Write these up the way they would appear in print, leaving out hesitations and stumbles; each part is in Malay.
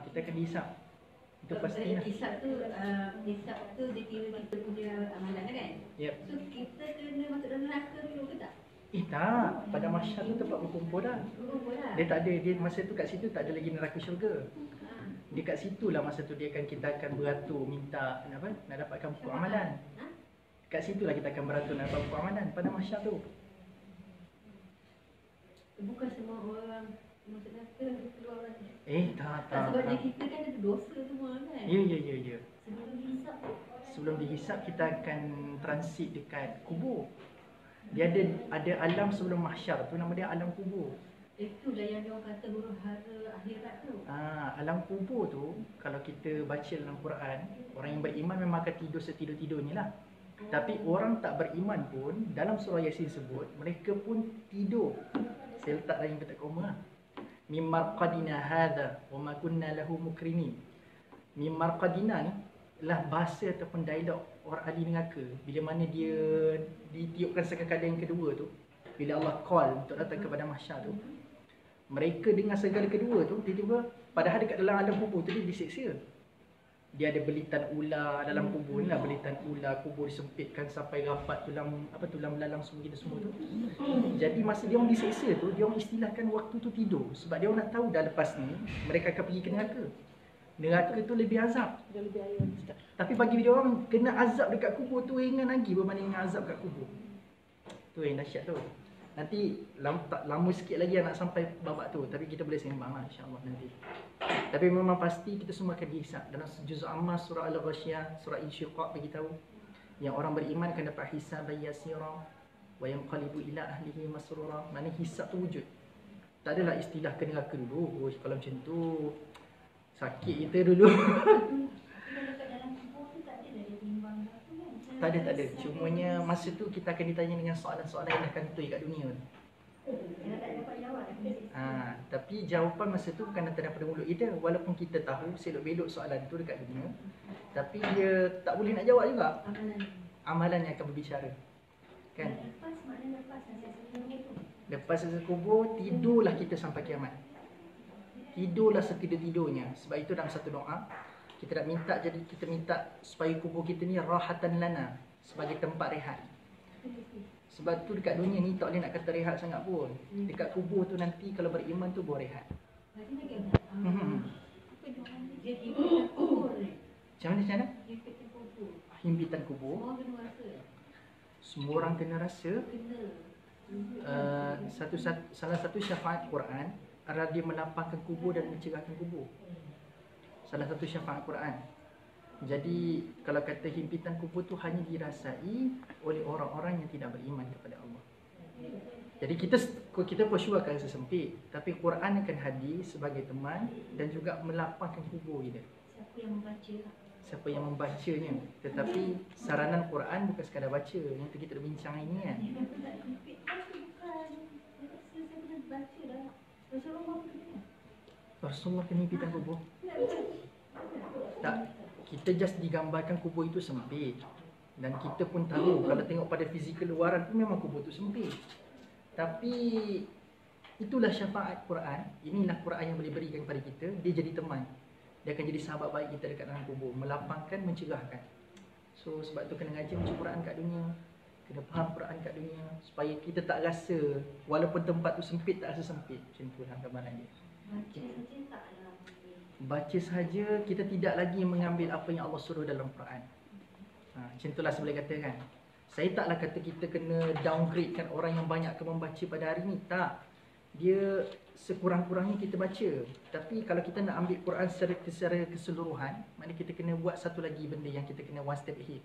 Kita akan dihisap. Itu pasti lah. Hisap tu dia kira kita punya amalan kan? Yep. So kita kena masuk dalam neraka dulu ke tak? Tak, pada mahsyar tu tempat berkumpul dah. Berkumpul dah. Dia tak ada, dia masa tu kat situ tak ada lagi neraka syurga. Dia kat situ lah masa tu kita akan beratur minta nak dapatkan buku amalan. Kat situ lah kita akan beratur nak dapat buku amalan pada mahsyar tu. Bukan semua orang masuk neraka keluar nanti. Tak. Sebabnya kita kan ada dosa semua kan? Ya. Sebelum dihisap tu. Sebelum dihisap kita akan transit dekat kubur. Dia ada alam sebelum mahsyar tu, nama dia alam kubur. Itulah yang dia orang kata huru hara akhirat tu. Alam kubur tu kalau kita baca dalam Quran, orang yang beriman memang akan tidur setidur-tidurnya lah. Tapi orang tak beriman pun dalam surah Yasin sebut mereka pun tidur. Saya letak lagi petak koma lah. Mim marqadina hadha wa ma kunna lahu mukrinin. Mim marqadina ni lah bahasa ataupun dialog orang ahli neraka. Bila mana dia ditiupkan sekali yang kedua tu, bila Allah call untuk datang kepada mahsyar tu, mereka dengar segala kedua tu, tiba-tiba padahal dekat dalam alam kubur tu dia disiksa. Dia ada belitan ular dalam kubur ni lah, belitan ular, kubur disempitkan sampai rapat tulang belalang semua kita semua tu. Jadi masa dia orang disiksa tu, dia orang istilahkan waktu tu tidur sebab dia orang nak tahu dah lepas ni mereka akan pergi ke neraka. Neraka tu lebih azab. Dia lebih ayam. Tapi bagi dia orang kena azab dekat kubur tu ringan lagi berbanding dengan azab kat kubur. Tu yang dahsyat tu. Nanti lama sikit lagi nak sampai babak tu, tapi kita boleh sembang lah insya-Allah nanti. Tapi memang pasti kita semua akan dihisap. Dalam juz Amma surah Al-Ghasyiyah, surah Insyiqaq bagi tahu yang orang beriman akan dapat hisab yasira wa yanqalibu ila ahlihi masrura. Mana hisab tu wujud. Tak adalah istilah ke neraka dulu. Kalau macam tu sakit kita dulu. Tak ada. Cumanya masa tu kita akan ditanya dengan soalan-soalan yang dah kantoi kat dunia tu. Tapi jawapan masa tu bukan datang daripada mulut kita. Walaupun kita tahu selok-belok soalan tu dekat dunia, tapi dia tak boleh nak jawab juga. Amalan yang akan berbicara. Kan? Lepas selesai kubur, tidurlah kita sampai kiamat. Tidurlah setidur-tidurnya. Sebab itu dalam satu doa kita nak minta, jadi kita minta supaya kubur kita ni rahatan lana, sebagai tempat rehat. Sebab tu dekat dunia ni tak boleh nak kata rehat sangat pun. Dekat kubur tu nanti kalau beriman tu boleh rehat. Macam mana? Himpitan kubur. Semua orang kena rasa. Salah satu syafaat Quran adalah dia melapangkan kubur dan mencegahkan kubur. Salah satu syafaat Quran. Jadi kalau kata himpitan kubur tu hanya dirasai oleh orang-orang yang tidak beriman kepada Allah. Jadi kita for sure akan rasa sempit, tapi Quran akan hadir sebagai teman dan juga melapangkan kubur kita. Siapa yang membacanya. Tetapi saranan Quran bukan sekadar baca. Yang tu kita dah bincang ini kan. Rasulullah kena himpitan kubur. Tak, kita just digambarkan kubur itu sempit. Dan kita pun tahu kalau tengok pada fizikal luaran tu memang kubur itu sempit. Tapi itulah syafaat Quran. Inilah Quran yang boleh berikan kepada kita. Dia jadi teman. Dia akan jadi sahabat baik kita dekat dalam kubur. Melapangkan, mencegahkan. So sebab tu kena ngaji baca Quran kat dunia. Kena faham Quran kat dunia. Supaya kita tak rasa, walaupun tempat tu sempit, tak rasa sempit. Macam tu lah gambaran dia. Baca sahaja, kita tidak lagi mengambil apa yang Allah suruh dalam Quran. Macam itulah saya boleh katakan. Saya taklah kata kita kena downgradekan orang yang banyak membaca pada hari ni. Tak. Dia sekurang-kurangnya kita baca. Tapi kalau kita nak ambil Quran secara keseluruhan, maknanya kita kena buat satu lagi benda yang kita kena one step ahead.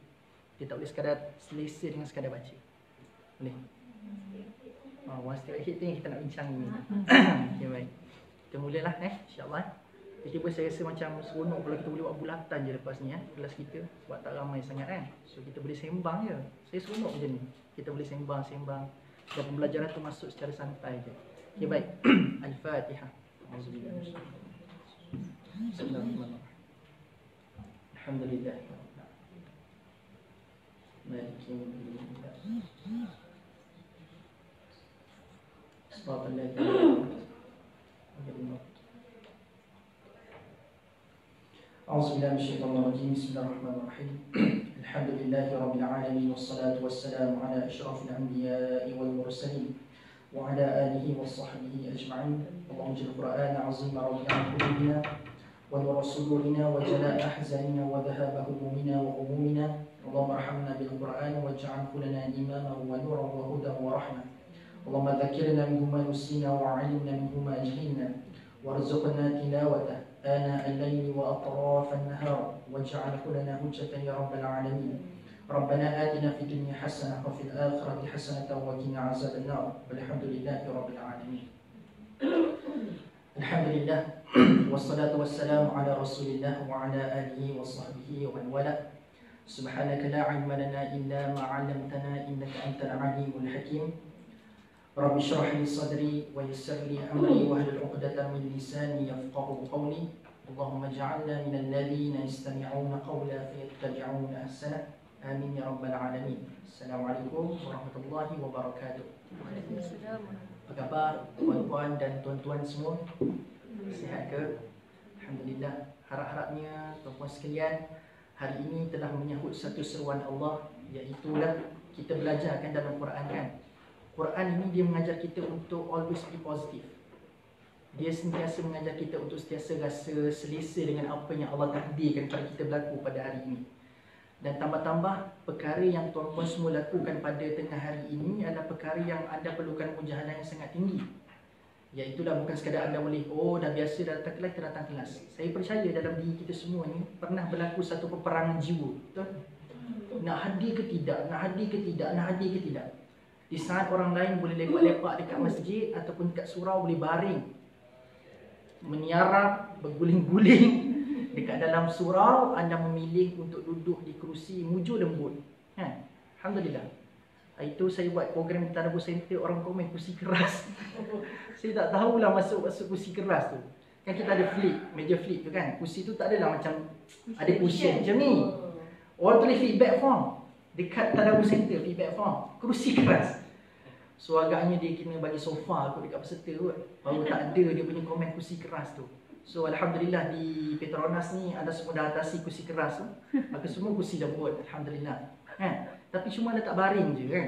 Kita tak boleh sekadar selesa dengan sekadar baca. Boleh? One step ahead tu yang kita nak bincang ni. Okay, baik. Kita mulalah insya-Allah. Tiba-tiba saya rasa macam seronok kalau kita boleh buat bulatan je lepas ni kelas kita. Sebab tak ramai sangat kan. So kita boleh sembang je. Saya seronok macam ni. Kita boleh sembang-sembang. Dan pembelajaran tu masuk secara santai je. Okay, baik. Al-Fatihah. Bismillahirrahmanirrahim. Alhamdulillah. Maliki yaumiddin. Shiratal ladzina an'amta alaihim. أعوذ بالله من الشيطان الرجيم بسم الله الرحمن الرحيم الحمد لله رب العالمين والصلاة والسلام على أشرف الأنبياء والمرسلين وعلى آله وصحبه أجمعين اللهم اجعل القرآن عظيم ربيع قلوبنا ونور صدورنا وجلاء أحزاننا وذهاب همومنا وغمومنا اللهم ارحمنا بالقرآن واجعله لنا إماما ونورا وهدى ورحمة اللهم ذكرنا منه ما نسينا وعلمنا منه ما جهلنا وارزقنا تلاوته آناء الليل وأطراف النهار واجعله لنا حجة يا رب العالمين ربنا آتنا في الدنيا حسنة وفي الآخرة حسنة وقنا عذاب النار والحمد لله رب العالمين. الحمد لله والصلاة والسلام على رسول الله وعلى آله وصحبه ومن والاه. سبحانك لا علم لنا إلا ما علمتنا إنك أنت العليم الحكيم. رب اشرح لي صدري ويسر لي أمري واحلل عقدة من لساني يفقهوا قولي. اللهم اجعلنا من الذين يستمعون قولا فيتبعون أحسنه. آمين يا رب العالمين. Assalamualaikum warahmatullahi wabarakatuh. Waalaikumsalam. Apa khabar tuan-tuan dan tuan-tuan semua? Sihat ke? Alhamdulillah. Harap-harapnya tuan-tuan sekalian hari ini telah menyahut satu seruan Allah, iaitulah kita belajarkan dalam Quran kan. Quran ini dia mengajar kita untuk always be positive. Dia sentiasa mengajar kita untuk sentiasa rasa selesa dengan apa yang Allah takdirkan kepada kita berlaku pada hari ini. Dan tambah-tambah perkara yang tuan-tuan semua lakukan pada tengah hari ini adalah perkara yang anda perlukan mujahadah yang sangat tinggi. Iaitulah bukan sekadar anda boleh, oh dah biasa dah datang kelas, kita datang kelas. Saya percaya dalam diri kita semua ni pernah berlaku satu peperangan jiwa. Betul? Nak hadir ke tidak, nak hadir ke tidak, nak hadir ke tidak. Di saat orang lain boleh lepak-lepak dekat masjid ataupun dekat surau, boleh baring, meniarap, berguling-guling dekat dalam surau, anda memilih untuk duduk di kerusi mujur lembut. Alhamdulillah. Itu saya buat program di Tadabbur Center, orang komen kursi keras. Saya tak tahulah masuk kursi keras tu. Kan kita ada flip, meja flip tu kan. Kursi tu tak adalah macam ada cushion macam ni. Orang tulis feedback form dekat Tadabbur Center, feedback form, kerusi keras. So agaknya dia kena bagi sofa kot dekat peserta kot. Baru tak ada dia punya komen kursi keras tu. So Alhamdulillah di Petronas ni anda semua dah atasi kursi keras tu. Maka semua kursi lembut, Alhamdulillah kan? Tapi cuma anda tak baring je kan.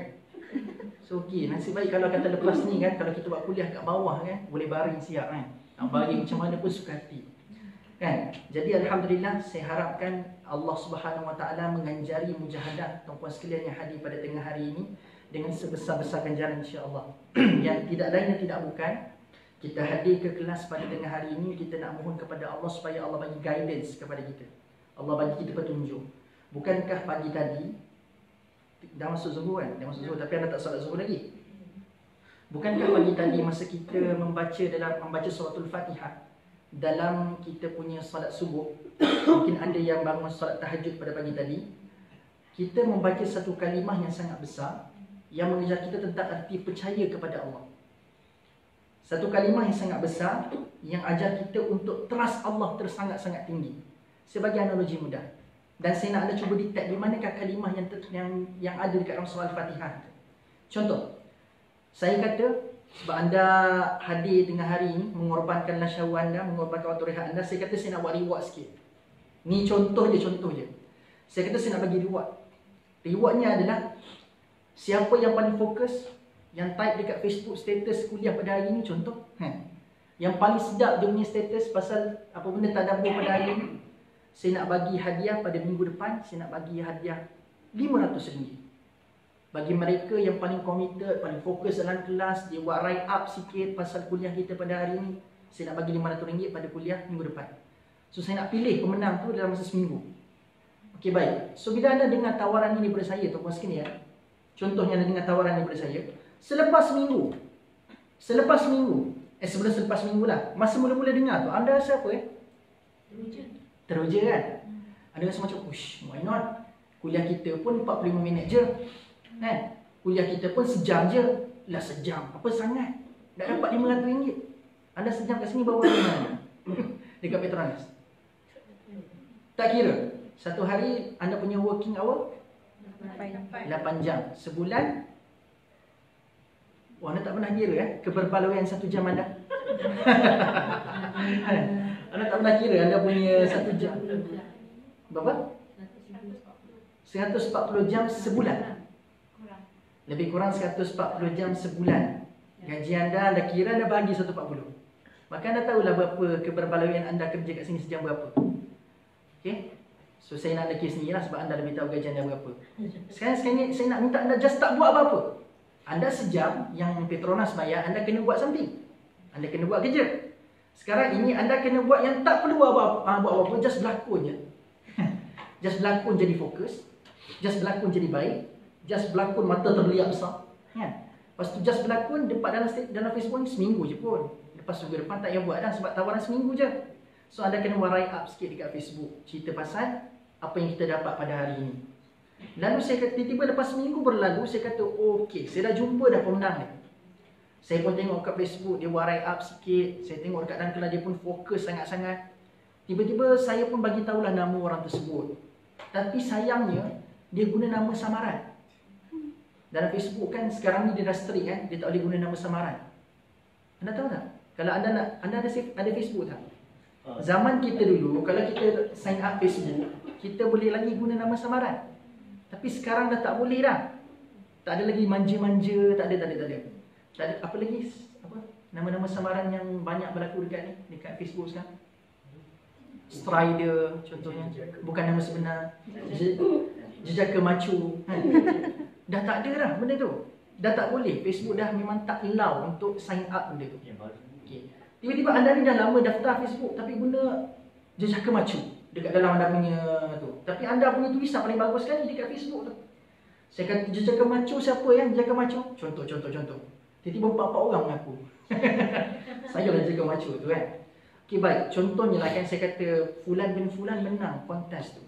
So okey, nasib baik kalau kata lepas ni kan, kalau kita buat kuliah kat bawah kan, boleh baring siap kan. Nak baring macam mana pun suka hati kan. Jadi Alhamdulillah, saya harapkan Allah Subhanahu Wa Taala menganjari mujahadah tuan-tuan sekalian yang hadir pada tengah hari ini dengan sebesar-besar ganjaran insya-Allah. Yang tidak lain dan tidak bukan, kita hadir ke kelas pada tengah hari ini, kita nak mohon kepada Allah supaya Allah bagi guidance kepada kita. Allah bagi kita petunjuk. Bukankah pagi tadi dah masuk zuhur kan? Dah masuk zuhur tapi anda tak solat zuhur lagi. Bukankah pagi tadi masa kita membaca suratul Fatihah dalam kita punya solat subuh, mungkin anda yang bangun solat tahajud pada pagi tadi, kita membaca satu kalimah yang sangat besar yang mengajar kita tentang arti percaya kepada Allah. Satu kalimah yang sangat besar yang ajar kita untuk trust Allah tersangat-sangat tinggi. Sebagai analogi mudah. Dan saya nak anda cuba detect di manakah kalimah yang ada dekat dalam surah Al-Fatihah. Contoh, saya kata sebab anda hadir tengah hari ini, mengorbankan lasyau anda, mengorbankan waktu rehat anda, saya kata saya nak buat reward sikit. Ni contoh je. Saya kata saya nak bagi reward. Rewardnya adalah siapa yang paling fokus, yang type dekat Facebook status kuliah pada hari ini contoh, yang paling sedap dia punya status pasal apa benda tadabbur pada hari ini, saya nak bagi hadiah pada minggu depan, saya nak bagi hadiah RM500. Bagi mereka yang paling committed, paling fokus dalam kelas, dia buat write up sikit pasal kuliah kita pada hari ini, saya nak bagi RM500 pada kuliah minggu depan. So saya nak pilih pemenang tu dalam masa seminggu. Okey, baik. So bila anda dengar tawaran ini daripada saya, tuan-tuan sekalian, contohnya anda dengar tawaran ini daripada saya, Selepas seminggu, sebelum selepas minggu lah, masa mula-mula dengar tu, anda rasa apa Teruja kan? Anda rasa macam, why not? Kuliah kita pun 45 minit je kan? Kuliah kita pun sejam je. Lah sejam, apa sangat? Dah dapat RM500. Anda sejam kat sini bawa mana? Dekat Petronas. Tak kira, satu hari anda punya working hour 8 jam. Sebulan, anda tak pernah kira keberbaloi 1 jam anda. Anda tak pernah kira anda punya 1 jam. Berapa? 140 jam sebulan. Lebih kurang 140 jam sebulan. Gaji anda kira anda bagi 140. Maka anda tahulah berapa keberbalaian anda kerja kat sini sejam berapa. Okey? So saya nak kira sendirilah sebab anda lebih tahu gaji anda berapa. Sekarang ni saya nak minta anda just tak buat apa-apa. Anda sejam yang Petronas bayar, anda kena buat something. Anda kena buat kerja. Sekarang ini anda kena buat yang tak perlu buat apa-apa, just berlakon je. Just berlakon jadi fokus. Just berlakon jadi baik. Just berlakon mata terlihat besar. Kan? Lepas tu just berlakon dalam Facebook ni seminggu je pun. Lepas minggu depan tak payah buat dah sebab tawaran seminggu je. So anda kena warai up sikit dekat Facebook. Cerita pasal apa yang kita dapat pada hari ini. Lalu saya kata, tiba-tiba lepas seminggu berlalu, saya kata, okey, saya dah jumpa dah pemenang ni. Saya pun tengok kat Facebook, dia warai up sikit. Saya tengok dekat dalam kelas dia pun fokus sangat-sangat. Tiba-tiba saya pun bagi tahulah nama orang tersebut. Tapi sayangnya, dia guna nama samaran. Dalam Facebook kan, sekarang ni dia dah strict kan, dia tak boleh guna nama samaran. Anda tahu tak? Kalau anda ada Facebook tak? Zaman kita dulu, kalau kita sign up Facebook, kita boleh lagi guna nama samaran. Tapi sekarang dah tak boleh dah. Tak ada lagi manja-manja, tak ada. Tak ada apa lagi? Apa? Nama-nama samaran yang banyak berlaku dekat Facebook sekarang. Strider contohnya, bukan nama sebenar. Jejaka macu. Dah tak ada dah benda tu. Dah tak boleh. Facebook dah memang tak allow untuk sign up benda tu. Okay. Tiba-tiba anda ni dah lama daftar Facebook tapi guna jejaka macu dekat dalam anda punya tu. Tapi anda punya tulisan paling bagus sekali dekat Facebook tu. Saya kata jejaka macu siapa yang jejaka macu? Contoh. Tiba-tiba 4 orang mengaku. Saya lah jejaka macu tu kan. Okey baik, contohnya lah kan saya kata Fulan bin Fulan menang kontes tu.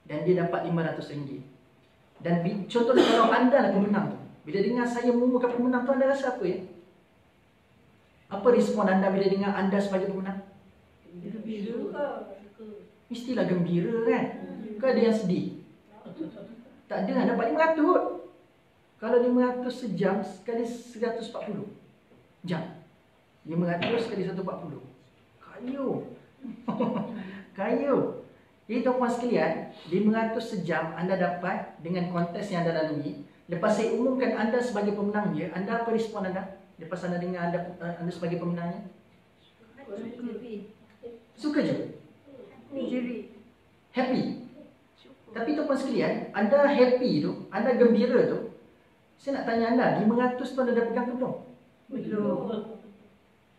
Dan dia dapat RM500. Dan contohnya kalau anda lah pemenang tu. Bila dengar saya mengumumkan pemenang tu, anda rasa apa ya? Apa respon anda bila dengar anda sebagai pemenang? Mestilah gembira kan? Ke ada yang sedih? Tak ada, dapat 500. Kalau 500 sejam sekali 140 jam. 500 sekali 140. Kayu. Jadi tuan-puan sekalian, 500 sejam anda dapat dengan kontes yang anda lalui. Lepas saya umumkan anda sebagai pemenangnya, anda apa respon anda? Lepas anda dengar anda sebagai pemenangnya? Suka je? Happy. Tapi tuan-puan sekalian, anda happy tu, anda gembira tu, saya nak tanya anda, 500 tu anda dah pegang ke belum? Belum.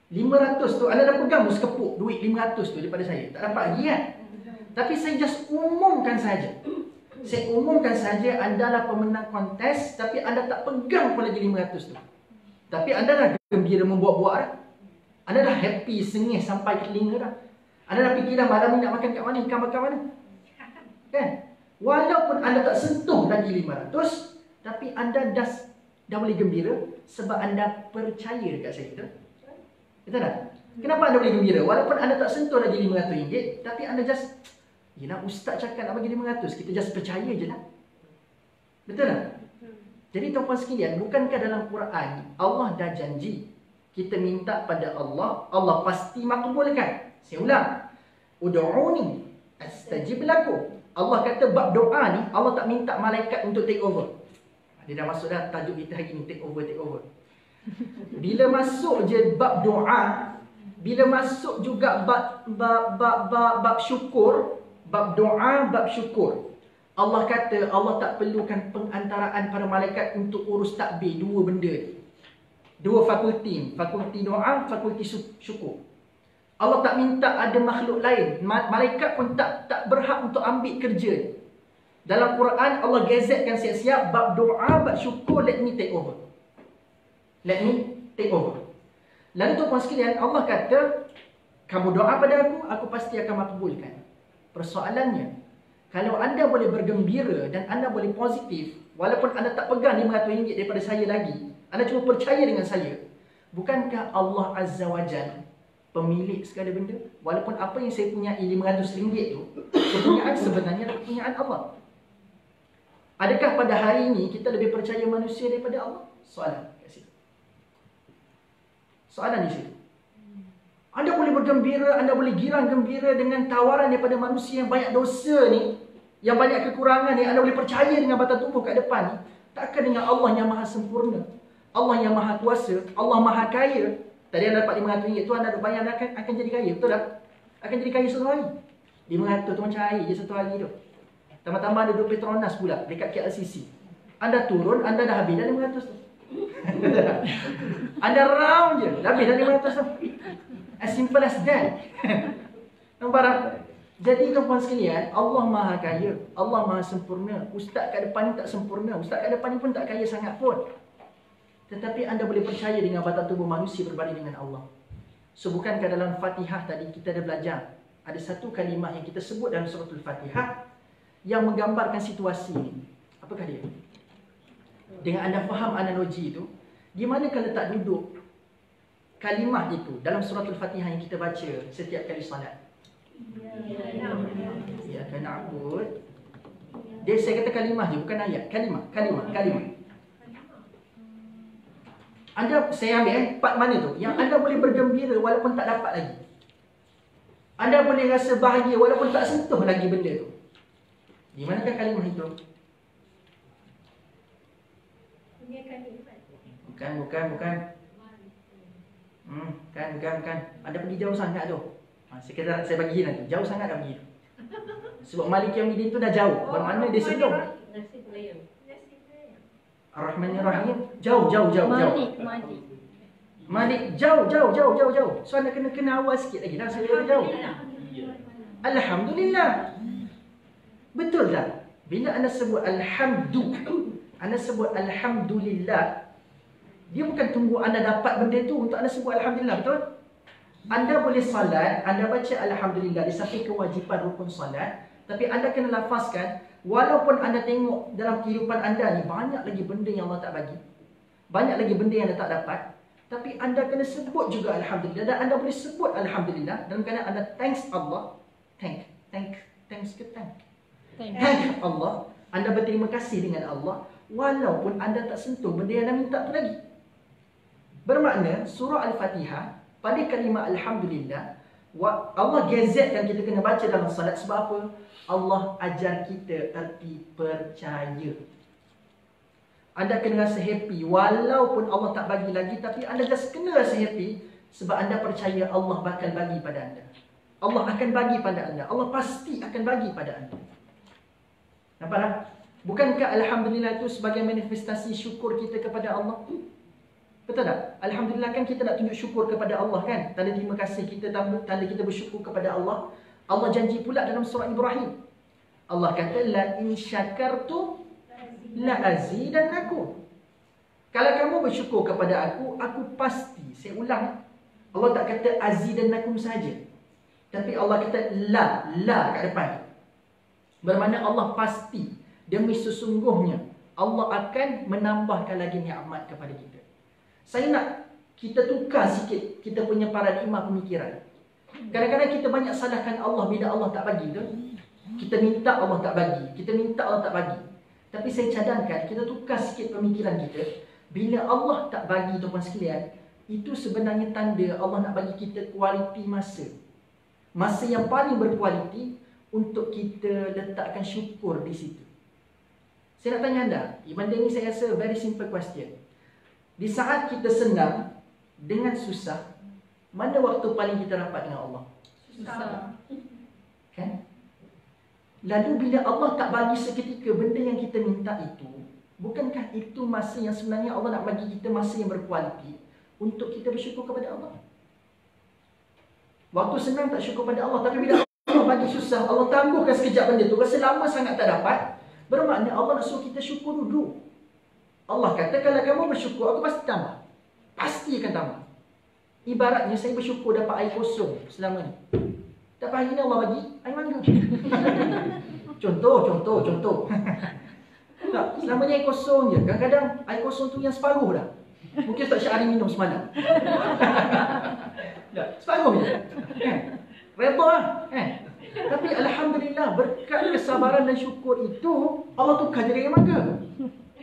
500 tu anda dah pegang sekepuk duit 500 tu daripada saya. Tak dapat lagi kan? Tapi saya just umumkan saja. Saya umumkan saja anda lah pemenang kontes, tapi anda tak pegang pun lagi 500 tu. Tapi anda dah gembira membuat-buat dah. Anda dah happy, sengih sampai ke telinga dah. Anda dah fikir dah malam ni nak makan kat mana, ikan makan mana. Kan? Walaupun anda tak sentuh lagi 500, tapi anda dah boleh gembira sebab anda percaya dekat saya. Betul tak? Kenapa anda boleh gembira? Walaupun anda tak sentuh lagi RM500, tapi anda just, yelah ustaz cakap nak bagi 500, kita just percaya je lah. Betul tak? Jadi tuan-puan sekalian, bukankah dalam Quran Allah dah janji kita minta pada Allah, Allah pasti makbulkan. Saya ulang. Ud'uni astajib lakum. Allah kata bab doa ni Allah tak minta malaikat untuk take over. Dia dah masuk dah tajuk kita hari ni, take over. Bila masuk je bab doa, bila masuk juga bab syukur, bab doa, bab syukur, Allah kata Allah tak perlukan pengantaraan para malaikat untuk urus takbir. Dua benda ni, dua fakulti doa, fakulti syukur. Allah tak minta ada makhluk lain. Malaikat pun tak berhak untuk ambil kerja. Dalam Quran Allah gazetkan siap-siap bab doa, bab syukur, let me take over. Let me take over. Lalu tuan-tuan sekalian, Allah kata, kamu doa pada aku pasti akan makbulkan. Persoalannya, kalau anda boleh bergembira dan anda boleh positif, walaupun anda tak pegang RM500 daripada saya lagi, anda cuma percaya dengan saya, bukankah Allah Azza wa Jalla pemilik segala benda? Walaupun apa yang saya punya RM500 tu, kepunyaan sebenarnya adalah kepunyaan Allah. Adakah pada hari ini kita lebih percaya manusia daripada Allah? Soalan kat situ. Soalan di situ. Anda boleh bergembira, anda boleh girang gembira dengan tawaran daripada manusia yang banyak dosa ni, yang banyak kekurangan ni. Anda boleh percaya dengan batang tubuh kat depan ni. Takkan dengan Allah yang maha sempurna, Allah yang maha kuasa, Allah maha kaya. Tadi anda dapat RM500, tu anda bayar akan jadi kaya, betul tak? Akan jadi kaya satu hari. RM500 tu macam air je satu hari tu. Tambah-tambah ada duduk Petronas pula dekat KLCC. Anda turun, anda dah habis dah RM500 tu. Anda round je, dah habis dah RM500 tu. As simple as that. Nampak tak? Jadi tuan-tuan sekalian, Allah maha kaya, Allah maha sempurna. Ustaz kat depan ni tak sempurna, ustaz kat depan ni pun tak kaya sangat pun. Tetapi anda boleh percaya dengan batang tubuh manusia berbanding dengan Allah. So bukankah dalam Fatihah tadi kita ada belajar, ada satu kalimah yang kita sebut dalam suratul Fatihah yang menggambarkan situasi ini. Apakah dia? Dengan anda faham analogi itu, di mana kalau tak duduk kalimah itu dalam suratul Fatihah yang kita baca setiap kali solat? Ya, kena na'bud. Dia saya kata kalimah je, bukan ayat. Kalimah. Anda, saya ambil part mana tu? Yang anda boleh bergembira walaupun tak dapat lagi. Anda boleh rasa bahagia walaupun tak sentuh lagi benda tu. Di manakah kalimah itu? Bukan. Bukan. Anda pergi jauh sangat tu. Saya bagi nanti. Jauh sangat dah pergi. Sebab Malik Yawmiddin tu dah jauh. Bermakna dia sebelum Ar-Rahmanir-Rahim. Jauh. Malik jauh. So anda kena awal sikit lagi dah. Saya dah jauh. Alhamdulillah. Betul tak? Bila anda sebut anda sebut Alhamdulillah, dia bukan tunggu anda dapat benda tu untuk anda sebut Alhamdulillah, betul? Anda boleh salat, anda baca Alhamdulillah di samping kewajipan rukun salat, tapi anda kena lafazkan, walaupun anda tengok dalam kehidupan anda ni banyak lagi benda yang Allah tak bagi, banyak lagi benda yang anda tak dapat, tapi anda kena sebut juga Alhamdulillah. Dan anda boleh sebut Alhamdulillah dalam keadaan anda thanks Allah, thank Allah. Anda berterima kasih dengan Allah walaupun anda tak sentuh benda yang anda minta tu lagi. Bermakna surah Al-Fatihah pada kalimah Alhamdulillah, Allah gazetkan kita kena baca dalam salat. Sebab apa? Allah ajar kita erti percaya. Anda kena rasa happy walaupun Allah tak bagi lagi, tapi anda just kena rasa happy sebab anda percaya Allah bakal bagi pada anda. Allah akan bagi pada anda. Allah pasti akan bagi pada anda. Nampak tak? Bukankah Alhamdulillah itu sebagai manifestasi syukur kita kepada Allah? Betul tak? Alhamdulillah kan kita nak tunjuk syukur kepada Allah kan? Tanda terima kasih kita, tanda kita bersyukur kepada Allah. Allah janji pula dalam surah Ibrahim. Allah kata, la in syakartum la azidannakum. Kalau kamu bersyukur kepada aku pasti. Saya ulang. Allah tak kata azidannakum saja. Tapi Allah kata la kat depan. Bermakna Allah pasti, demi sesungguhnya Allah akan menambahkan lagi nikmat kepada kita. Saya nak kita tukar sikit kita punya paradigma pemikiran. Kadang-kadang kita banyak salahkan Allah bila Allah tak bagi tu. Kita minta Allah tak bagi, kita minta Allah tak bagi. Tapi saya cadangkan kita tukar sikit pemikiran kita. Bila Allah tak bagi tuan-tuan sekalian, itu sebenarnya tanda Allah nak bagi kita kualiti masa. Masa yang paling berkualiti untuk kita letakkan syukur di situ. Saya nak tanya anda, benda ini saya rasa very simple question. Di saat kita senang dengan susah, mana waktu paling kita rapat dengan Allah? Susah. Kan? Lalu bila Allah tak bagi seketika benda yang kita minta itu, bukankah itu masa yang sebenarnya Allah nak bagi kita masa yang berkualiti untuk kita bersyukur kepada Allah? Waktu senang tak syukur pada Allah, tapi bila Allah bagi susah, Allah tangguhkan sekejap benda tu, rasa lama sangat tak dapat, bermakna Allah nak suruh kita syukur dulu. Allah kata, kalau kamu bersyukur, aku pasti tambah. Pasti akan tambah. Ibaratnya saya bersyukur dapat air kosong selama ni. Tapi hari ni Allah bagi air mangga. Contoh. Tak, selama ni air kosong je. Kadang-kadang air kosong tu yang separuh dah. Mungkin Ustaz Syahri minum semalam. Separuh je. Redha lah. Tapi Alhamdulillah, berkat kesabaran dan syukur itu, Allah tukar jadi air mangga.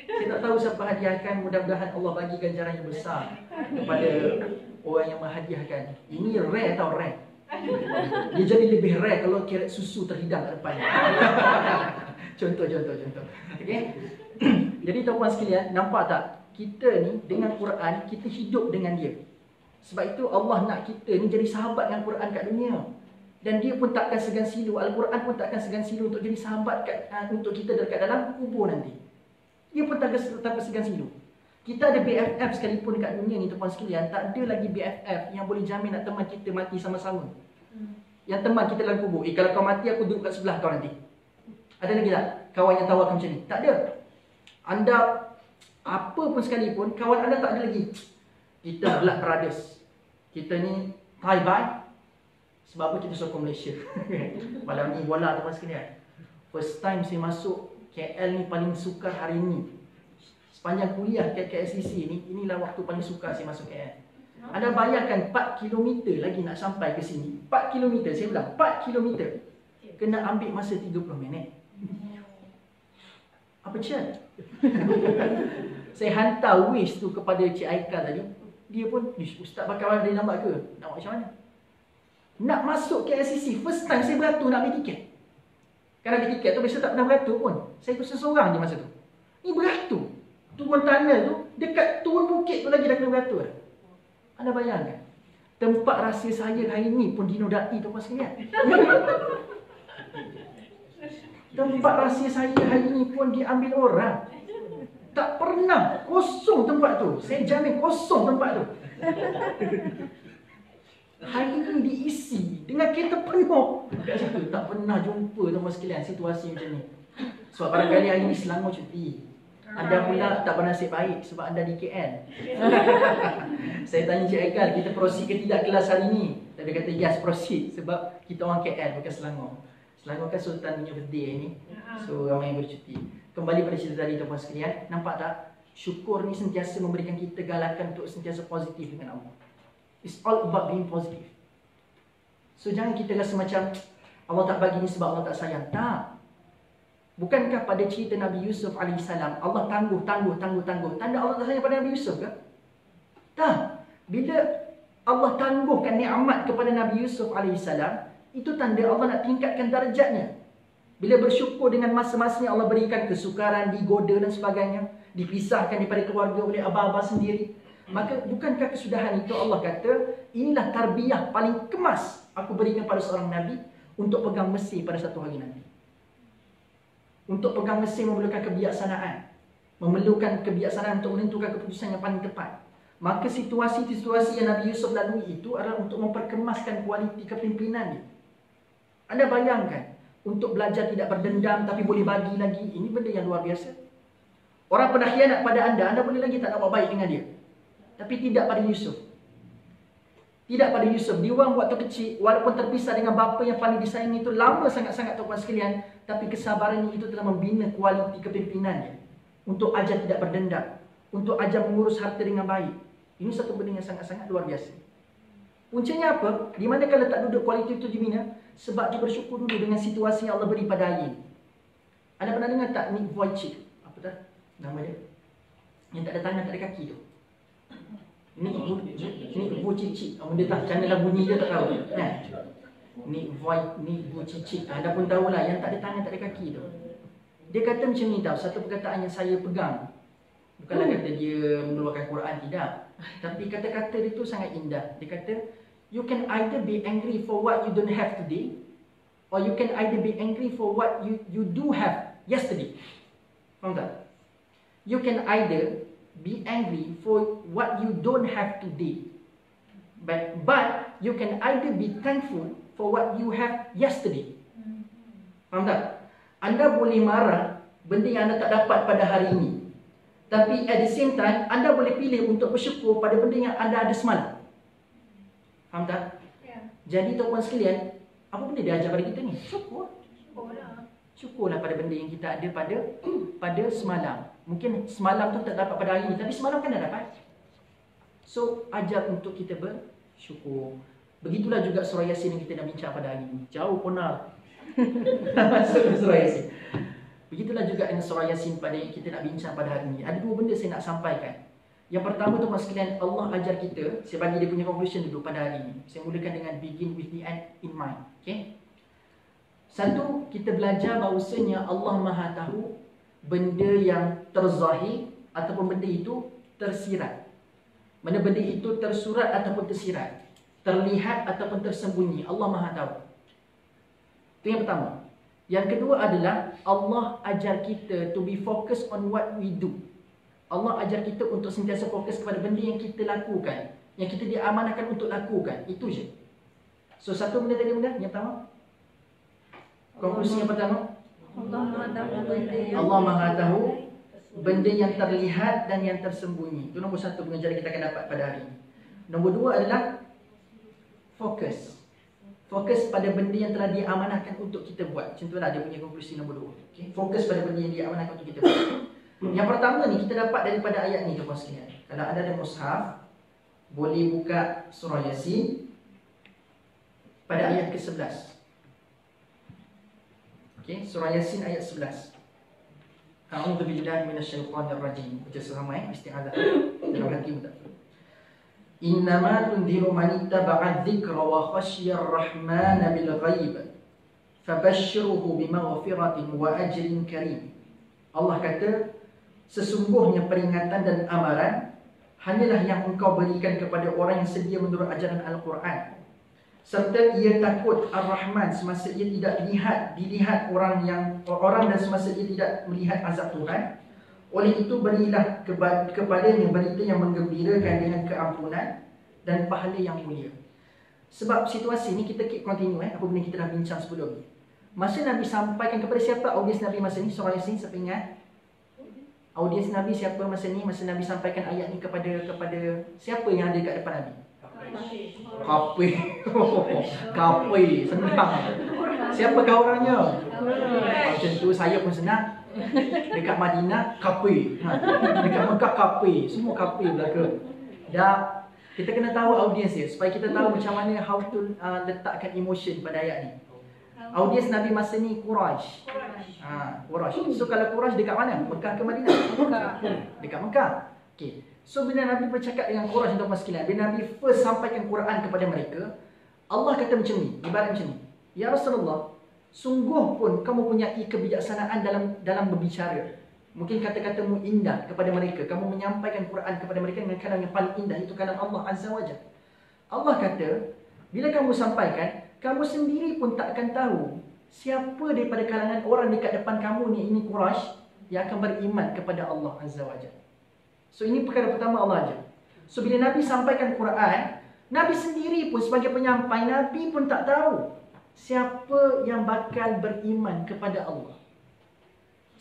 Saya tak tahu siapa hadiahkan, mudah-mudahan Allah bagi ganjaran yang besar kepada orang yang menghadiahkan. Ini rare tau, rare. Dia jadi lebih rare kalau carrot susu terhidang kat depannya. Contoh. Okay? Jadi tuan-tuan sekalian, nampak tak? Kita ni dengan Quran, kita hidup dengan dia. Sebab itu Allah nak kita ni jadi sahabat dengan Quran kat dunia. Dan dia pun tak akan segan silu, Al-Quran pun tak akan segan silu untuk jadi sahabat untuk kita dekat dalam kubur nanti. Dia pun tak akan segan silu. Kita ada BFF sekalipun dekat dunia ni tuan-tuan sekalian, tak ada lagi BFF yang boleh jamin nak teman kita mati sama-sama. Yang teman kita dalam kubur, kalau kau mati aku duduk kat sebelah kau nanti. Ada lagi tak kawan yang tawarkan macam ni? Tak ada. Anda apa pun sekalipun, kawan anda tak ada lagi. Kita blood brothers. Kita ni bye-bye. Sebab apa kita sokong Malaysia? Malam ni bola tuan-tuan sekalian. First time saya masuk KL ni paling sukar hari ni. Sepanjang kuliah kat KLCC ni, inilah waktu paling sukar saya masuk KL. Anda bayangkan 4 km lagi nak sampai ke sini. 4 km, saya bilang 4 km. Kena ambil masa 30 minit. Apa cat? Saya hantar wish tu kepada Cik Aika tadi. Dia pun, Ustaz bakal ada lambat ke? Nak buat macam mana? Nak masuk KLCC, first time saya beratur nak ambil tiket. Kan ambil tiket tu, biasa tak pernah beratur pun. Saya tu seseorang je masa tu. Ni beratur. Turun tunnel tu, dekat turun bukit tu lagi dah kena beratur. Anda bayangkan? Tempat rahsia saya hari ni pun dinodai tuan-tuan sekalian. Tempat rahsia saya hari ni pun diambil orang. Tak pernah kosong tempat tu. Saya jamin kosong tempat tu. Hari ni diisi dengan kereta penuh. Kat situ tak pernah jumpa tuan-tuan sekalian situasi macam ni. Sebab barangkali hari ni Selangor cuti. Anda pula tak bernasib baik sebab anda di KL. Saya tanya Cik Aikal, kita proceed ke tidak kelas hari ni? Tapi kata yes, proceed. Sebab kita orang KL bukan Selangor. Selangor kan Sultan punya birthday ni. So ramai yang bercuti. Kembali pada cerita tadi tuan-tuan sekalian. Nampak tak? Syukur ni sentiasa memberikan kita galakan untuk sentiasa positif dengan Allah. It's all about being positive. So jangan kita rasa macam Allah tak bagi ni sebab Allah tak sayang. Tak. Bukankah pada cerita Nabi Yusuf AS, Allah tangguh. Tanda Allah tak sayang pada Nabi Yusuf ke? Tak. Bila Allah tangguhkan nikmat kepada Nabi Yusuf AS, itu tanda Allah nak tingkatkan darjatnya. Bila bersyukur dengan masa-masanya Allah berikan kesukaran, digoda dan sebagainya, dipisahkan daripada keluarga oleh abah-abah sendiri, maka bukankah kesudahan itu Allah kata, inilah tarbiyah paling kemas aku berikan pada seorang Nabi untuk pegang mesi pada satu hari nanti. Untuk pegang mesi memerlukan kebijaksanaan. Memerlukan kebijaksanaan untuk menentukan keputusan yang paling tepat. Maka situasi-situasi yang Nabi Yusuf lalui itu adalah untuk memperkemaskan kualiti kepimpinan dia. Anda bayangkan, untuk belajar tidak berdendam tapi boleh bagi lagi, ini benda yang luar biasa. Orang pernah khianat pada anda boleh lagi tak nak buat baik dengan dia. Tapi tidak pada Yusuf. Tidak pada Yusuf. Dia orang waktu kecil, walaupun terpisah dengan bapa yang paling disayangi itu lama sangat-sangat tuan-tuan sekalian, tapi kesabarannya itu telah membina kualiti kepimpinannya. Untuk ajar tidak berdendam. Untuk ajar mengurus harta dengan baik. Ini satu benda yang sangat-sangat luar biasa. Puncanya apa? Di mana kalau tak duduk kualiti itu dibina? Sebab dia bersyukur dulu dengan situasi yang Allah beri pada hari ini. Anda pernah dengar tak Nick Vujicic? Apa tu nama dia? Yang tak ada tangan, tak ada kaki tu. Nick Vujicic. Dia tak, macam mana bunyi dia tak tahu. Nick Vujicic. Anda pun tahulah yang tak ada tangan, tak ada kaki tu. Dia kata macam ni tau, satu perkataan yang saya pegang. Bukanlah kata dia mengeluarkan Quran, tidak. Tapi kata-kata dia tu sangat indah. Dia kata, you can either be angry for what you don't have today, or you can either be angry for what you do have yesterday. Faham tak? You can either be angry for what you don't have today, but you can either be thankful for what you have yesterday. Faham tak? Anda boleh marah benda yang anda tak dapat pada hari ini, tapi at the same time anda boleh pilih untuk bersyukur pada benda yang anda ada semalam. Faham tak? Ya. Jadi tuan-tuan sekalian, apa benda dia ajar pada kita ni? Syukur. Syukurlah pada benda yang kita ada pada semalam. Mungkin semalam tu tak dapat pada hari ini, tapi semalam kan dah dapat. So, ajar untuk kita bersyukur. Begitulah juga surah Yasin yang kita nak bincang pada hari ini. Jauh ponar. Masuk ke surah Yasin. Begitulah juga dengan surah Yasin pada yang kita nak bincang pada hari ini. Ada dua benda saya nak sampaikan. Yang pertama tu mas sekalian, Allah ajar kita, saya bagi dia punya conclusion dulu pada hari ini. Saya mulakan dengan begin with the end in mind. Okay? Satu, kita belajar bahawasanya Allah Maha tahu benda yang terzahir ataupun benda itu tersirat. Mana benda itu tersurat ataupun tersirat, terlihat ataupun tersembunyi, Allah Maha tahu. Itu yang pertama. Yang kedua adalah Allah ajar kita to be focused on what we do. Allah ajar kita untuk sentiasa fokus kepada benda yang kita lakukan, yang kita diamanahkan untuk lakukan. Itu je. So satu benda tadi benda yang pertama. Konklusi yang pertama, Allah Maha tahu benda yang terlihat dan yang tersembunyi. Itu nombor satu pengajaran kita akan dapat pada hari ini. Nombor dua adalah fokus. Fokus pada benda yang telah diamanahkan untuk kita buat. Macam itulah dia punya konklusi nombor dua. Okay? Fokus pada benda yang diamanahkan untuk kita buat. Yang pertama ni kita dapat daripada ayat ni tuan-tuan sekalian. Kalau ada mushaf, boleh buka surah Yasin pada ayat ke-11. Okey, surah Yasin ayat 11. A'udzu billahi minasyaitonir rajim. Baca seramai isti'adzah dalam hati kita. Innama tunziru man ittaba'a dzikra wa khasyiyar rahmana bil ghaib. Fabashshirhu bimaghfiratin wa ajrin karim. Allah kata, sesungguhnya peringatan dan amaran hanyalah yang engkau berikan kepada orang yang sedia menurut ajaran Al-Quran, serta ia takut Ar-Rahman semasa ia tidak dilihat orang dan semasa ia tidak melihat azab Tuhan. Oleh itu berilah kepadanya berita yang menggembirakan dengan keampunan dan pahala yang mulia. Sebab situasi ni kita keep continue apa benda kita dah bincang sebelum ni. Masa Nabi sampaikan kepada siapa audiens Nabi masa ni? Surah Yasin, siapa ingat? Audiens Nabi siapa masa ni? Masa Nabi sampaikan ayat ni kepada siapa yang ada dekat depan Nabi? Kapi. Kapi. Senang. Siapakah orangnya? Macam tu saya pun senang. Dekat Madinah, kapi. Dekat Mekah, kapi. Semua kapi belaka. Dah, kita kena tahu audiens dia supaya kita tahu macam mana how to letakkan emotion pada ayat ni. Audiens Nabi masa ni Quraisy. Quraisy. So kalau Quraisy dekat mana? Mekah ke Madinah? Dekat Mekah. Okey. So bila Nabi bercakap dengan Quraisy untuk sekalian, bila Nabi first sampaikan Quran kepada mereka, Allah kata macam ni, ibarat macam ni. Ya Rasulullah, sungguh pun kamu punya kebijaksanaan dalam berbicara. Mungkin kata-katamu indah kepada mereka. Kamu menyampaikan Quran kepada mereka dengan kalam yang paling indah. Itu kalam Allah Azza wa Jalla. Allah kata, bila kamu sampaikan, kamu sendiri pun tak akan tahu siapa daripada kalangan orang dekat depan kamu ni, ini Quraisy, yang akan beriman kepada Allah Azza wa Jalla. So ini perkara pertama Allah ajar. So bila Nabi sampaikan Quran, Nabi sendiri pun sebagai penyampai, Nabi pun tak tahu siapa yang bakal beriman kepada Allah.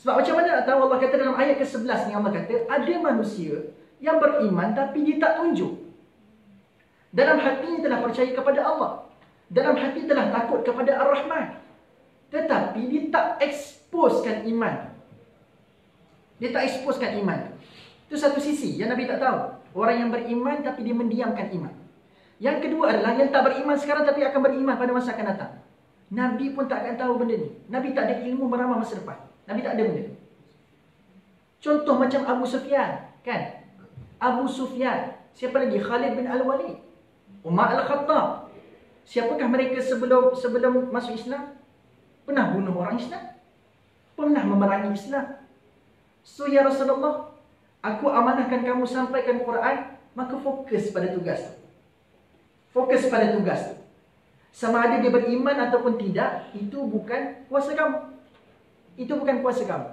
Sebab macam mana nak tahu? Allah kata dalam ayat ke-11 ni, Allah kata ada manusia yang beriman tapi dia tak tunjuk. Dalam hatinya telah percaya kepada Allah, dalam hati telah takut kepada Ar-Rahman, tetapi dia tak exposekan iman. Dia tak exposekan iman. Itu satu sisi yang Nabi tak tahu. Orang yang beriman tapi dia mendiamkan iman. Yang kedua adalah yang tak beriman sekarang tapi akan beriman pada masa akan datang. Nabi pun tak akan tahu benda ni. Nabi tak ada ilmu meramal masa depan. Nabi tak ada benda. Contoh macam Abu Sufyan, kan? Abu Sufyan. Siapa lagi? Khalid bin Al-Walid, Umar Al-Khattab. Siapakah mereka sebelum masuk Islam? Pernah bunuh orang Islam? Pernah memerangi Islam? So ya Rasulullah, aku amanahkan kamu sampaikan Quran, maka fokus pada tugas tu. Fokus pada tugas tu. Sama ada dia beriman ataupun tidak, itu bukan kuasa kamu. Itu bukan kuasa kamu.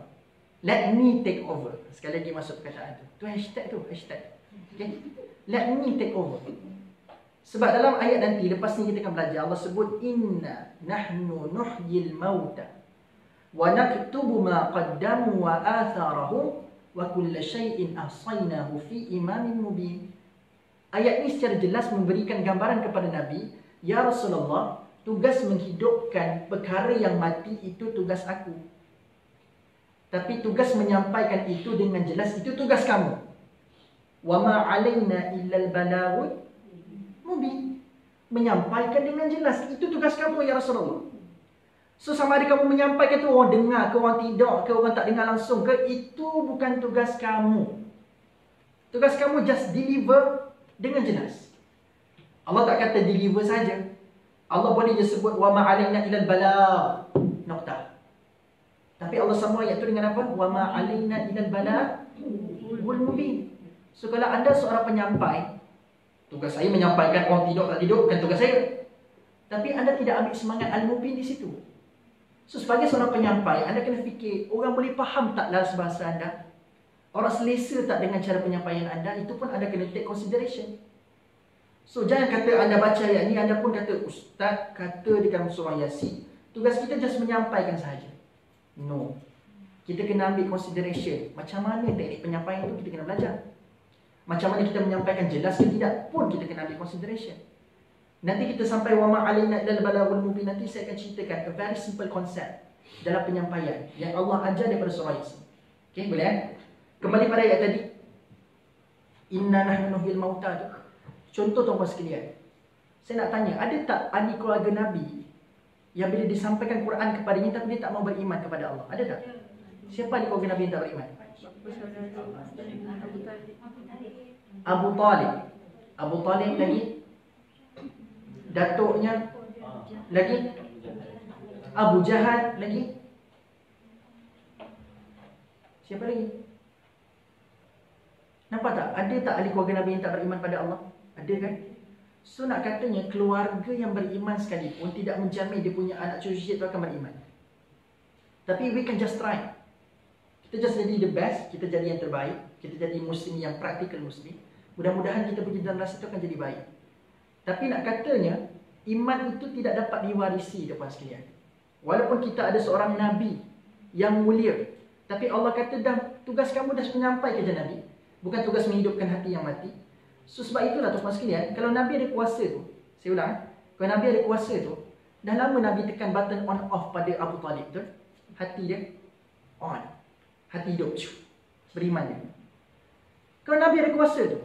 Let me take over. Sekali lagi masuk perkataan tu. Tu hashtag tu, hashtag. Okay? Let me take over. Sebab dalam ayat nanti, lepas ni kita akan belajar, Allah sebut, Inna nahnu nuhyil mauta wa naktubu ma qaddamu wa atharahum wa kulla syai'in ahsaynahu fi imamin mubin. Ayat ni secara jelas memberikan gambaran kepada Nabi, ya Rasulullah, tugas menghidupkan perkara yang mati itu tugas aku. Tapi tugas menyampaikan itu dengan jelas, itu tugas kamu. Wa ma 'alaina illal balaghul mubin. Menyampaikan dengan jelas, itu tugas kamu ya Rasulullah. So sama ada kamu menyampaikan tu orang dengar ke orang tidak ke orang tak dengar langsung ke, itu bukan tugas kamu. Tugas kamu just deliver dengan jelas. Allah tak kata deliver saja. Allah boleh je sebut wa ma alaina illa al-balagh. Nokta. Tapi Allah sambung ayat tu dengan apa? Wa ma alaina illa al-balagh mubin. So kalau anda seorang penyampai, tugas saya menyampaikan, orang tidur tak tidur bukan tugas saya. Tapi anda tidak ambil semangat al-mubin di situ. So sebagai seorang penyampai, anda kena fikir, orang boleh faham tak laras bahasa anda? Orang selesa tak dengan cara penyampaian anda? Itu pun anda kena take consideration. So jangan kata anda baca ayat ni, anda pun kata ustaz kata di dalam surah Yasin, tugas kita just menyampaikan sahaja. No. Kita kena ambil consideration. Macam mana teknik penyampaian itu kita kena belajar. Macam mana kita menyampaikan, jelas ke tidak pun kita kena ambil consideration. Nanti kita sampai wa ma alaina illa al-balaghul mubin, nanti saya akan ceritakan a very simple concept dalam penyampaian yang Allah ajar daripada surah Yasin. Okey, boleh? Kembali pada ayat tadi. Inna nahnu nuhyil mauta tu. Contoh tuan-tuan sekalian. Saya nak tanya, ada tak ahli keluarga Nabi yang bila disampaikan Quran kepadanya tapi dia tak mau beriman kepada Allah? Ada tak? Siapa ahli keluarga Nabi yang tak beriman? Abu Talib. Abu Talib lagi. Datuknya lagi. Abu Jahal lagi. Siapa lagi? Nampak tak? Ada tak ahli keluarga Nabi yang tak beriman pada Allah? Ada kan? So nak katanya keluarga yang beriman sekalipun tidak menjamin dia punya anak cucu itu akan beriman. Tapi we can just try. Kita just jadi the best, kita jadi yang terbaik, kita jadi muslim yang practical muslim. Mudah-mudahan kita punya generasi itu akan jadi baik. Tapi nak katanya iman itu tidak dapat diwarisi tuan sekalian. Walaupun kita ada seorang nabi yang mulia, tapi Allah kata dah tugas kamu dah menyampaikan kepada nabi. Bukan tugas menghidupkan hati yang mati. So sebab itulah tuan-tuan sekalian, kalau Nabi ada kuasa tu, saya ulang, kalau Nabi ada kuasa tu, dah lama Nabi tekan button on off pada Abu Talib tu, hati dia on, hati hidup, beriman dia. Kalau Nabi ada kuasa tu,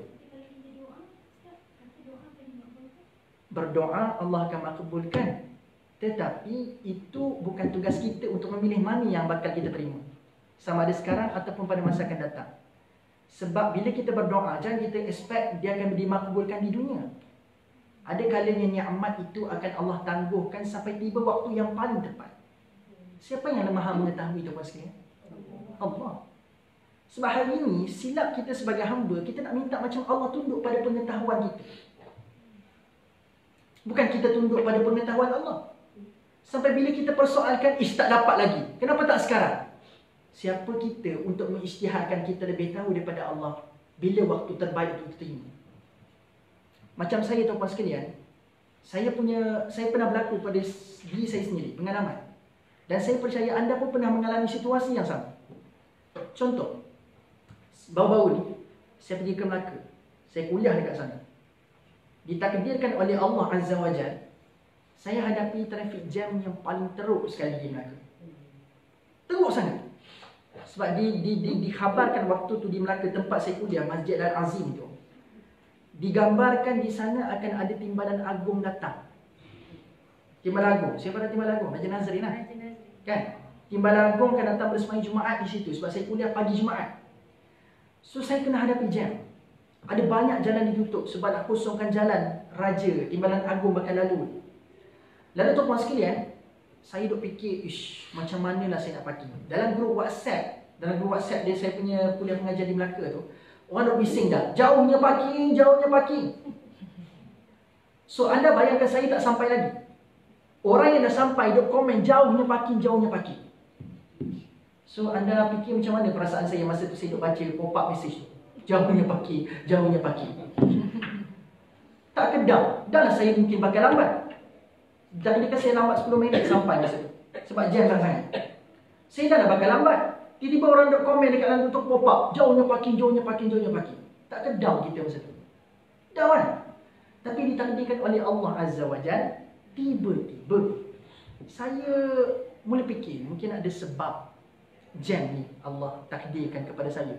berdoa Allah akan makbulkan. Tetapi itu bukan tugas kita untuk memilih mana yang bakal kita terima, sama ada sekarang ataupun pada masa akan datang. Sebab bila kita berdoa, jangan kita expect dia akan dimakbulkan di dunia. Ada kalanya nikmat itu akan Allah tangguhkan sampai tiba waktu yang paling tepat. Siapa yang Maha mengetahui tuan sekalian? Allah. Sebab hari ini silap kita sebagai hamba, kita nak minta macam Allah tunduk pada pengetahuan kita. Bukan kita tunduk pada pengetahuan Allah. Sampai bila kita persoalkan, tak dapat lagi. Kenapa tak sekarang? Siapa kita untuk mengisytiharkan kita lebih tahu daripada Allah bila waktu terbaik untuk kita ini? Macam saya tuan-tuan sekalian, saya pernah berlaku pada diri saya sendiri, pengalaman. Dan saya percaya anda pun pernah mengalami situasi yang sama. Contoh, baru-baru ni saya pergi ke Melaka. Saya kuliah dekat sana. Ditakdirkan oleh Allah Azza wa Jalla, saya hadapi traffic jam yang paling teruk sekali di Melaka. Teruk sangat. Sebab dikhabarkan waktu tu di Melaka tempat saya kuliah, Masjid Al-Azim tu, digambarkan di sana akan ada timbalan agung datang. Timbalan agung. Siapa ada timbalan agung? Raja Nazrin lah. Kan? Timbalan agung akan datang bersemayam Jumaat di situ. Sebab saya kuliah pagi Jumaat. So saya kena hadapi jam. Ada banyak jalan ditutup sebab nak kosongkan jalan Raja, timbalan agung bakal lalu. Lalu tuan-tuan sekalian, saya duk fikir, macam manalah saya nak parking. Dalam grup WhatsApp dia, saya punya kuliah pengajar di Melaka tu, orang duk bising dah, jauhnya parking. So anda bayangkan saya tak sampai lagi. Orang yang dah sampai duk komen jauhnya parking. So anda fikir macam mana perasaan saya masa tu saya duk baca pop-up message tu. Jauhnya parking. Tak kedap, dah lah saya mungkin bakal lambat. Jangan dikasih saya lambat 10 minit sampai masa tu. Sebab jam sangat. Saya dah bakal lambat. Tiba-tiba orang duk komen dekat dalam tutup pop-up, jauhnya parking. Tak kedap kita masa tu. Dah kan? Tapi ditakdirkan oleh Allah Azza wa Jalla, tiba-tiba saya mula fikir, mungkin ada sebab jam ni Allah takdirkan kepada saya.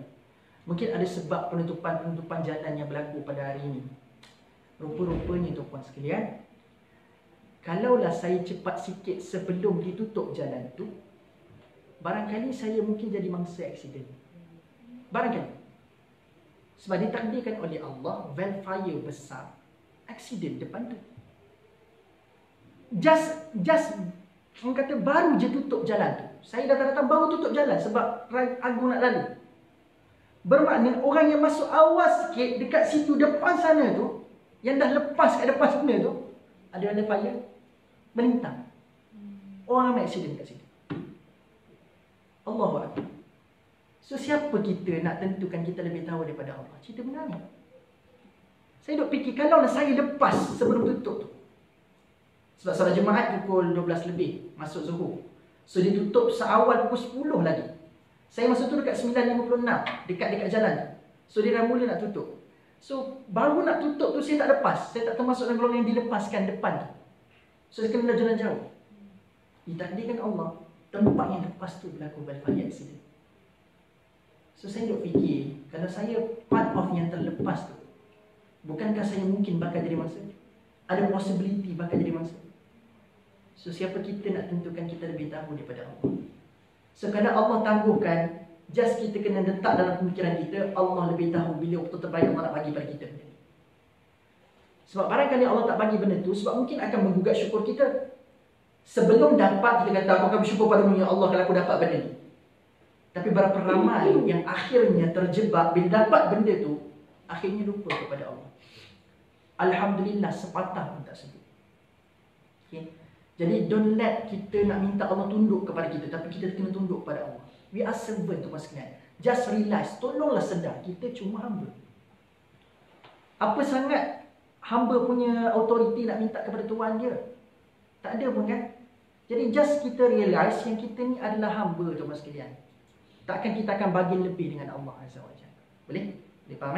Mungkin ada sebab penutupan jalan yang berlaku pada hari ini. Rupa-rupanya tuan-puan sekalian, kalaulah saya cepat sikit sebelum ditutup jalan tu, barangkali saya mungkin jadi mangsa aksiden. Barangkali. Sebab ditakdirkan oleh Allah valve fire besar, accident depan tu. Just orang kata baru je tutup jalan tu. Saya datang-datang baru tutup jalan sebab Agung nak lalu. Bermakna orang yang masuk awal sikit dekat situ depan sana tu, yang dah lepas kat depan sana tu, ada fire melintang. Orang ramai accident kat situ. Allahu Akbar. So siapa kita nak tentukan kita lebih tahu daripada Allah? Cerita benar ni. Saya duk fikir kalau saya lepas sebelum tutup tu. Sebab solat Jumaat pukul 12 lebih masuk Zuhur. So dia tutup seawal pukul 10 lagi. Saya masuk tu dekat 9.56, dekat jalan tu. So dia dah mula nak tutup. So baru nak tutup tu saya tak lepas. Saya tak termasuk dalam golongan yang dilepaskan depan tu. So saya kena jalan jauh. Ditakdirkan Allah, tempat yang lepas tu berlaku fire accident. So saya duk fikir, kalau saya part of yang terlepas tu, bukankah saya mungkin bakal jadi mangsa? Ada possibility bakal jadi mangsa. So siapa kita nak tentukan kita lebih tahu daripada Allah? So kadang Allah tangguhkan, just kita kena letak dalam pemikiran kita, Allah lebih tahu bila waktu terbaik Allah nak bagi pada kita. Sebab barangkali Allah tak bagi benda tu, sebab mungkin akan menggugat syukur kita. Sebelum dapat, kita kata, aku akan bersyukur padamu ya Allah kalau aku dapat benda ni. Tapi berapa ramai yang akhirnya terjebak bila dapat benda tu, akhirnya lupa kepada Allah. Alhamdulillah, sepatah pun tak sebut. Okay? Jadi don't let kita nak minta Allah tunduk kepada kita, tapi kita kena tunduk kepada Allah. We are servant, tuan sekalian. Just realize, tolonglah sedar, kita cuma hamba. Apa sangat hamba punya authority nak minta kepada Tuhan dia? Tak ada pun kan? Jadi just kita realize yang kita ni adalah hamba, tuan sekalian. Takkan kita akan bagi lebih dengan Allah Azza wa Jalla. Boleh? Boleh faham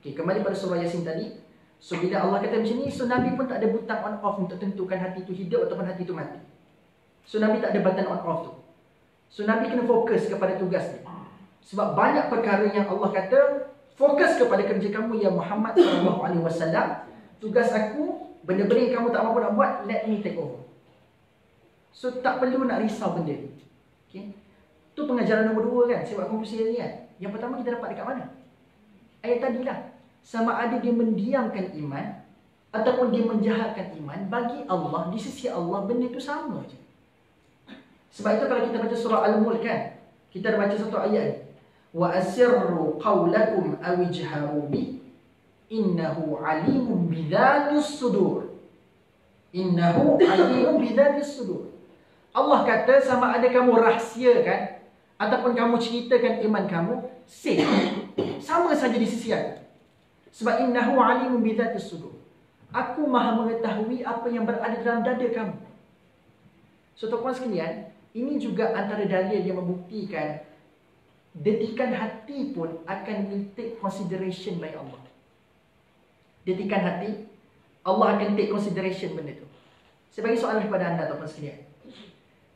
Okay, kembali pada surah Yasin tadi. So bila Allah kata macam ni, so Nabi pun tak ada butang on off untuk tentukan hati tu hidup ataupun hati tu mati. So Nabi tak ada button on off tu. So Nabi kena fokus kepada tugas dia. Sebab banyak perkara yang Allah kata, fokus kepada kerja kamu ya Muhammad SAW. Tugas aku, benda-benda yang kamu tak mampu nak buat, let me take over. So tak perlu nak risau benda ni. Okay? Tu pengajaran nombor 2 kan, saya buat konklusi hari ni kan. Yang pertama kita dapat dekat mana? Ayat tadilah. Sama ada dia mendiamkan iman ataupun dia menjahalkan iman, bagi Allah, di sisi Allah, benda itu sama je. Sebab itu kalau kita baca surah Al-Mulk kan, kita ada baca satu ayat ni. Wa asirru qawlakum awijharu bi innahu alimun bidhatis sudur. Innahu alimun bidhatis sudur. Allah kata sama ada kamu rahsiakan ataupun kamu ceritakan iman kamu, same. Sama saja di sisi aku. Sebab innahu alimun bidhatis sudur. Aku maha mengetahui apa yang berada dalam dada kamu. So tuan-tuan sekalian, ini juga antara dalil yang membuktikan detikan hati pun akan take consideration by Allah. Detikan hati, Allah akan take consideration benda tu. Saya bagi soalan kepada anda tuan-tuan sekalian.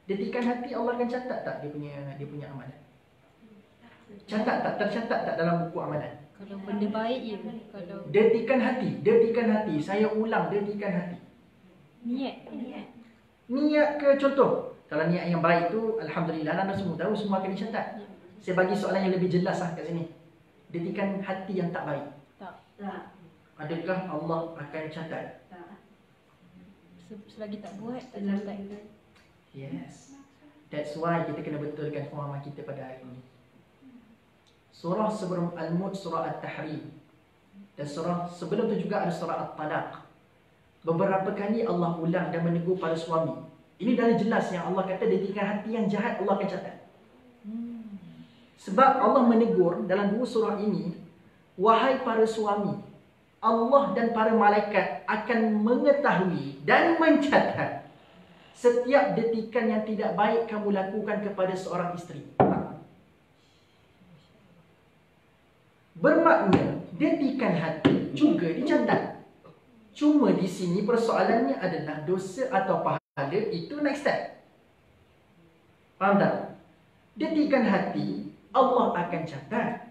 Detikan hati Allah akan catat tak dia punya amalan? Catat tak? Tercatat tak dalam buku amalan? Kalau benda baik je. Kalau Detikan hati. Saya ulang, detikan hati. Niat ke contoh? Kalau niat yang baik tu, alhamdulillah anda semua tahu, semua akan dicatat. Saya bagi soalan yang lebih jelas lah kat sini. Detikan hati yang tak baik. tak. Adakah Allah akan catat? Selagi tak buat, tak catat. Yes. That's why kita kena betulkan pemahaman kita pada hari ini. Surah sebelum Al-Mulk, surah At-Tahrim. Dan surah sebelum tu juga ada surah At-Talaq. Beberapa kali Allah ulang dan menegur para suami. Ini dah jelas yang Allah kata detikan hati yang jahat Allah akan catat. Sebab Allah menegur dalam 2 surah ini, wahai para suami, Allah dan para malaikat akan mengetahui dan mencatat setiap detikan yang tidak baik kamu lakukan kepada seorang isteri. Bermakna detikan hati juga dicatat. Cuma di sini persoalannya adalah dosa atau pahala, itu next step. Faham tak? Detikan hati Allah akan catat.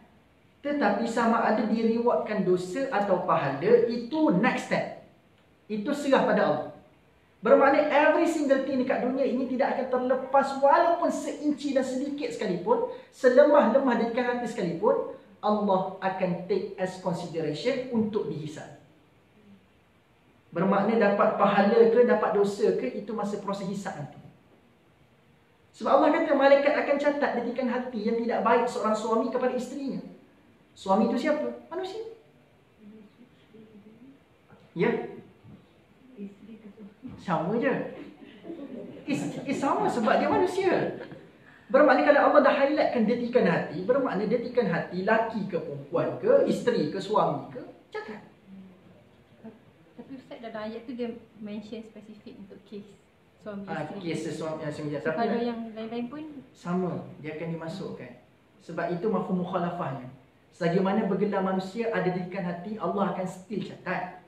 Tetapi sama ada direwardkan dosa atau pahala, itu next step. Itu serah pada Allah. Bermakna every single thing dekat dunia ini tidak akan terlepas walaupun seinci dan sedikit sekalipun, selemah-lemah detikan hati sekalipun, Allah akan take as consideration untuk dihisab. Bermakna dapat pahala ke, dapat dosa ke, itu masa proses hisab nanti. Sebab Allah kata malaikat akan catat detikan hati yang tidak baik seorang suami kepada isterinya. Suami itu siapa? Manusia. Ya? Sama je. Sama sebab dia manusia. Bermakna kalau Allah dah highlightkan detikan hati, bermakna detikan hati laki ke perempuan ke, isteri ke, suami ke, catat. Tapi Ustaz dalam ayat tu dia mention spesifik untuk kes suami isteri. Kes suami yang semija. Tapi kalau yang lain-lain pun sama, dia akan dimasukkan. Sebab itu mafhum mukhalafahnya. Selagi mana bergelar manusia ada detikan hati, Allah akan still catat.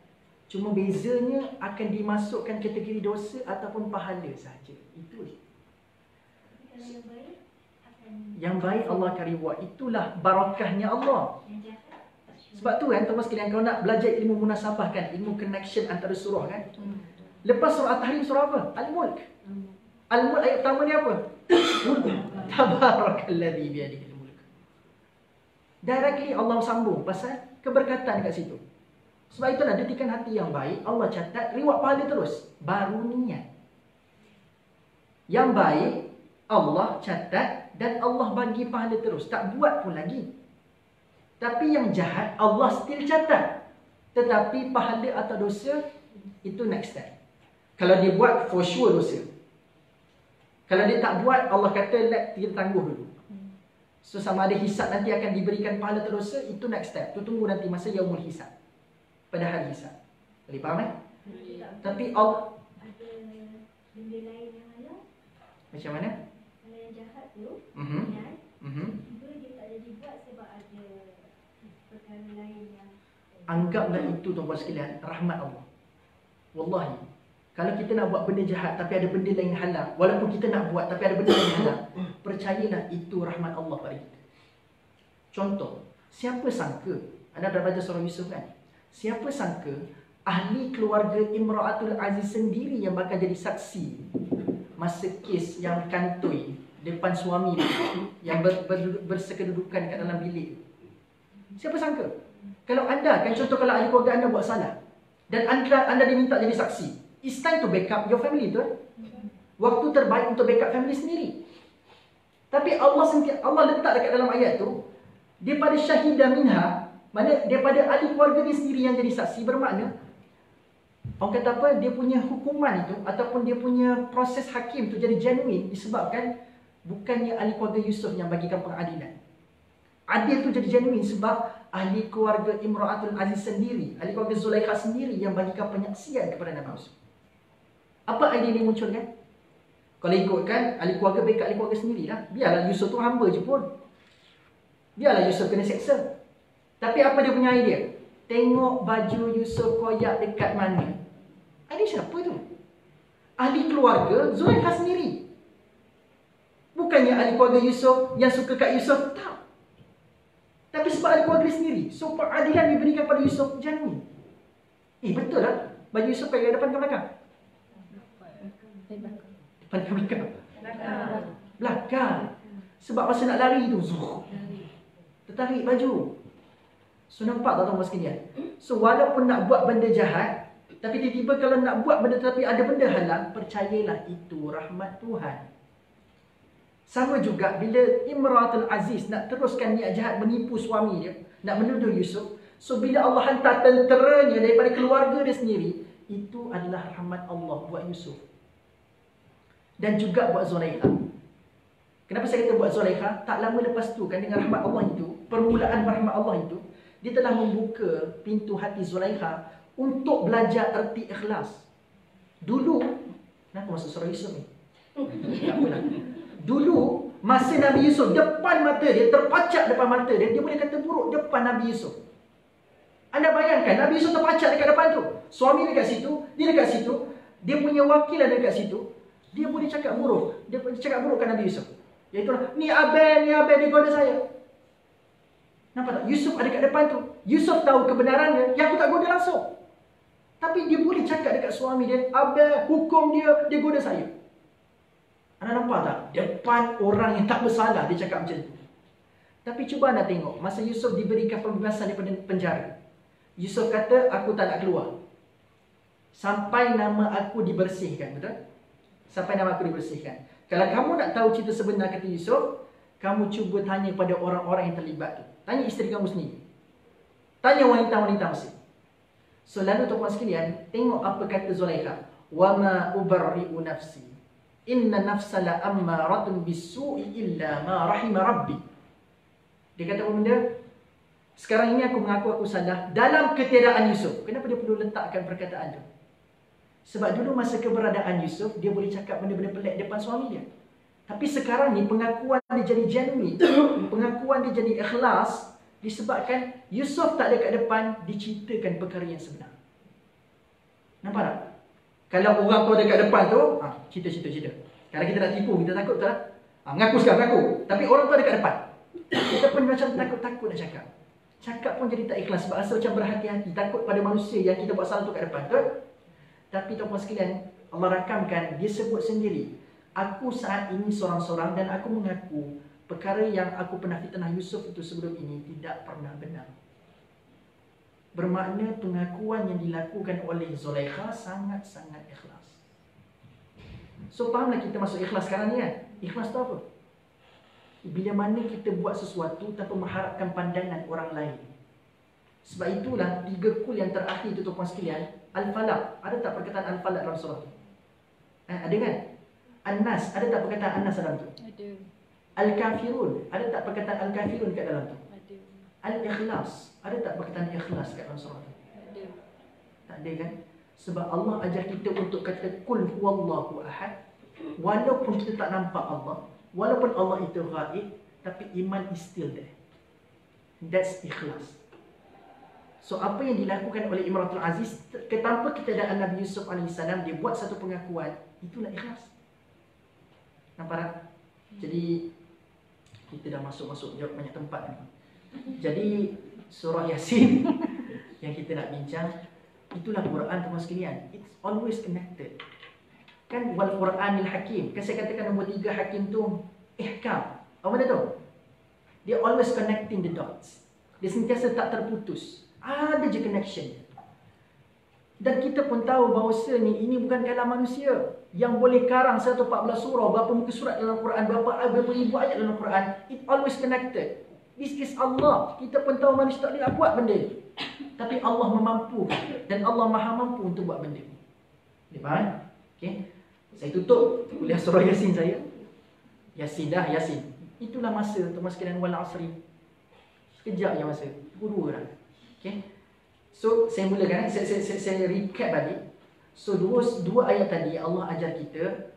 Cuma bezanya akan dimasukkan kategori dosa ataupun pahala sahaja. Itu je. Yang baik Allah akan reward. Itulah barakahnya Allah. Sebab tu kan teman sekalian, kalau nak belajar ilmu munasabah kan, ilmu connection antara surah kan. Lepas surah At-Tahrim surah apa? Al-Mulk. Al-Mulk ayat pertama ni apa? Tabarakalladzi biyadihil mulk. Directly Allah sambung pasal keberkatan kat situ. Sebab itulah detikan hati yang baik Allah catat, reward pahala terus. Baru niat. Yang baik Allah catat dan Allah bagi pahala terus. Tak buat pun lagi. Tapi yang jahat Allah still catat. Tetapi pahala atau dosa itu next step. Kalau dia buat for sure dosa. Kalau dia tak buat, Allah kata let kita tangguh dulu. So sama ada hisab nanti akan diberikan pahala atau dosa, itu next step. Tu tunggu nanti masa yaumul hisab. Pada hari hisab. Boleh faham eh? Tapi Allah ada benda lain yang halal. macam mana? Kalau yang jahat tu, Mhm. niat, Mhm. itu dia tak jadi buat sebab ada perkara lain yang Anggaplah itu tuan-tuan sekalian rahmat Allah. Wallahi, kalau kita nak buat benda jahat tapi ada benda lain halal, walaupun kita nak buat tapi ada benda lain halal, percayalah itu rahmat Allah pada kita. Contoh, siapa sangka, anda dah baca surah Yusuf kan? Siapa sangka ahli keluarga Imra'atul Aziz sendiri yang bakal jadi saksi masa kes yang kantoi depan suami yang bersekedudukan kat dalam bilik. Siapa sangka? Kalau anda kan, contoh kalau ahli keluarga anda buat salah dan anda diminta jadi saksi, it's time to backup your family tu. Waktu terbaik untuk backup family sendiri. Tapi Allah letak dekat dalam ayat tu, daripada syahidah minha, mana daripada ahli keluarga dia sendiri yang jadi saksi, bermakna orang kata apa, dia punya hukuman itu ataupun dia punya proses hakim tu jadi genuine disebabkan bukannya ahli keluarga Yusuf yang bagikan pengadilan. Adil tu jadi genuine sebab ahli keluarga Imra'atul Aziz sendiri, ahli keluarga Zulaikha sendiri yang bagikan penyaksian kepada Nabi Yusuf. Apa idea ini muncul kan? Kalau ikutkan ahli keluarga backup ahli keluarga sendirilah. Biarlah Yusuf tu hamba je pun. Biarlah Yusuf kena seksa. Tapi apa dia punya idea? Tengok baju Yusuf koyak dekat mana. Idea siapa tu? Ahli keluarga Zulaikha sendiri. Bukannya ahli keluarga Yusuf yang suka kat Yusuf. Tak. Tapi sebab ahli keluarga sendiri. So peradilan diberikan pada Yusuf genuine. Betul lah. Baju Yusuf pakai depan ke belakang? Depan ke belakang? Belakang. Sebab masa nak lari tu, tertarik baju. So nampak tak tuan-tuan sekalian? So walaupun nak buat benda jahat, tapi tiba-tiba kalau nak buat benda tapi ada benda halal, percayalah itu rahmat Tuhan. Sama juga bila Imra'atul Aziz nak teruskan niat jahat menipu suami dia, nak menuduh Yusuf. So bila Allah hantar tenteranya daripada keluarga dia sendiri, itu adalah rahmat Allah buat Yusuf. Dan juga buat Zulaikha. Kenapa saya kata buat Zulaikha? Tak lama lepas tu kan, dengan rahmat Allah itu, permulaan rahmat Allah itu, dia telah membuka pintu hati Zulaikha untuk belajar erti ikhlas. Dulu, kenapa masuk surah Yusuf ni? Tak apalah. Dulu, masa Nabi Yusuf, depan mata dia, terpacak depan mata dia, dia boleh kata buruk depan Nabi Yusuf. Anda bayangkan, Nabi Yusuf terpacak dekat depan tu. Suami dekat situ, dia dekat situ, dia punya wakil ada dekat situ. Dia boleh cakap buruk. Dia boleh cakap burukkan Nabi Yusuf. Iaitu, ni Abel dia goda saya. Nampak tak? Yusuf ada kat depan tu. Yusuf tahu kebenarannya, yang aku tak goda langsung. Tapi dia boleh cakap dekat suami dia, Abel, hukum dia goda saya. Anda nampak tak? Depan orang yang tak bersalah dia cakap macam tu. Tapi cuba anda tengok, masa Yusuf diberikan pembebasan daripada penjara, Yusuf kata, aku tak nak keluar sampai nama aku dibersihkan. Betul? Sampai nama aku dibersihkan. Kalau kamu nak tahu cerita sebenar, kata Yusuf, kamu cuba tanya pada orang-orang yang terlibat tu. Tanya isteri kamu sendiri, tanya wanita-wanita Mesir. So lalu tuan-tuan sekalian, tengok apa kata Zulaikha. Wa ma ubarri'u nafsi, inna nafsa la ammaratun bisu'i illa ma rahima rabbi. Dia kata apa benda? Sekarang ini aku mengaku aku salah dalam ketiadaan Yusuf. Kenapa dia perlu letakkan perkataan tu? Sebab dulu masa keberadaan Yusuf, dia boleh cakap benda-benda pelik depan suami dia. Tapi sekarang ni pengakuan dia jadi genuine, pengakuan dia jadi ikhlas, disebabkan Yusuf tak ada kat depan, diceritakan perkara yang sebenar. Nampak tak? Kalau orang tu ada kat depan tu, cerita. Kalau kita nak tipu, kita takut tak? Mengaku sekarang, mengaku. Tapi orang tu ada kat depan, kita pun macam takut-takut nak cakap. Cakap pun jadi tak ikhlas, sebab rasa macam berhati-hati, takut pada manusia yang kita buat salah tu kat depan. Betul? Tapi tuan-tuan sekalian, Allah rakamkan, dia sebut sendiri, aku saat ini seorang-seorang dan aku mengaku perkara yang aku pernah fitnah Yusuf itu sebelum ini tidak pernah benar. Bermakna pengakuan yang dilakukan oleh Zulaikha sangat-sangat ikhlas. So fahamlah kita masuk ikhlas sekarang ni kan? Ikhlas tu apa? Bila mana kita buat sesuatu tanpa mengharapkan pandangan orang lain. Sebab itulah 3 kul yang terakhir itu tuan-tuan sekalian, Al-Falaq. Ada tak perkataan Al-Falaq dalam surah tu? Ada kan? An-Nas. Ada tak perkataan An-Nas dalam tu? Ada. Al-Kafirun. Ada tak perkataan Al-Kafirun kat dalam tu? Ada. Al-Ikhlas. Ada tak perkataan Ikhlas kat dalam surah tu? Ada. Tak ada kan? Sebab Allah ajar kita untuk kata Qul huwallahu ahad. Walaupun kita tak nampak Allah, walaupun Allah itu ghaib, tapi iman is still there. That's ikhlas. So apa yang dilakukan oleh Imratul Aziz tanpa ketidakadaan Nabi Yusuf AS, dia buat satu pengakuan, itulah ikhlas. Nampak tak? Jadi kita dah masuk banyak tempat ni. Jadi surah Yasin yang kita nak bincang, itulah Quran teman sekalian. It's always connected. Kan wal Quranil Hakim. Kan saya katakan nombor 3 hakim tu ihkam. Apa benda tu? Dia always connecting the dots. Dia sentiasa tak terputus. Ada je connection. Dan kita pun tahu bahawa ini bukan kalam manusia yang boleh karang 114 surah, berapa muka surat dalam Quran, berapa ribu ayat dalam Quran. It always connected. This is Allah. Kita pun tahu manusia tak boleh buat benda ni. Tapi Allah memampu dan Allah Maha mampu untuk buat benda ni. Dia faham? Okay. Saya tutup kuliah surah Yasin saya. Yasin dah, Yasin. Itulah masa teman sekalian wal asri. Sekejap je masa. Pukul 2 dah. Okay. So saya mulakan, saya recap balik. So dua ayat tadi Allah ajar kita,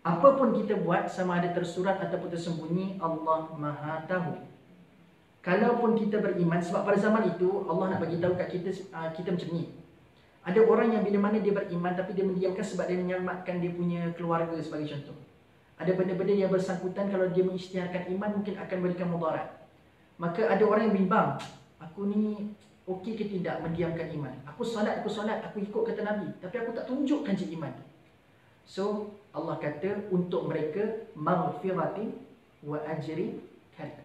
apapun kita buat, sama ada tersurat ataupun tersembunyi, Allah Maha tahu. Kalaupun kita beriman, sebab pada zaman itu Allah nak bagi tahu kat kita macam ni. Ada orang yang bila mana dia beriman tapi dia mendiamkan sebab dia menyelamatkan dia punya keluarga sebagai contoh. Ada benda-benda yang bersangkutan kalau dia mengisytiharkan iman mungkin akan memberikan mudarat. Maka ada orang yang bimbang, aku ni okey ke tidak mendiamkan iman? Aku solat, aku ikut kata Nabi, tapi aku tak tunjukkan je iman. So Allah kata untuk mereka maghfiratin wa ajri karim.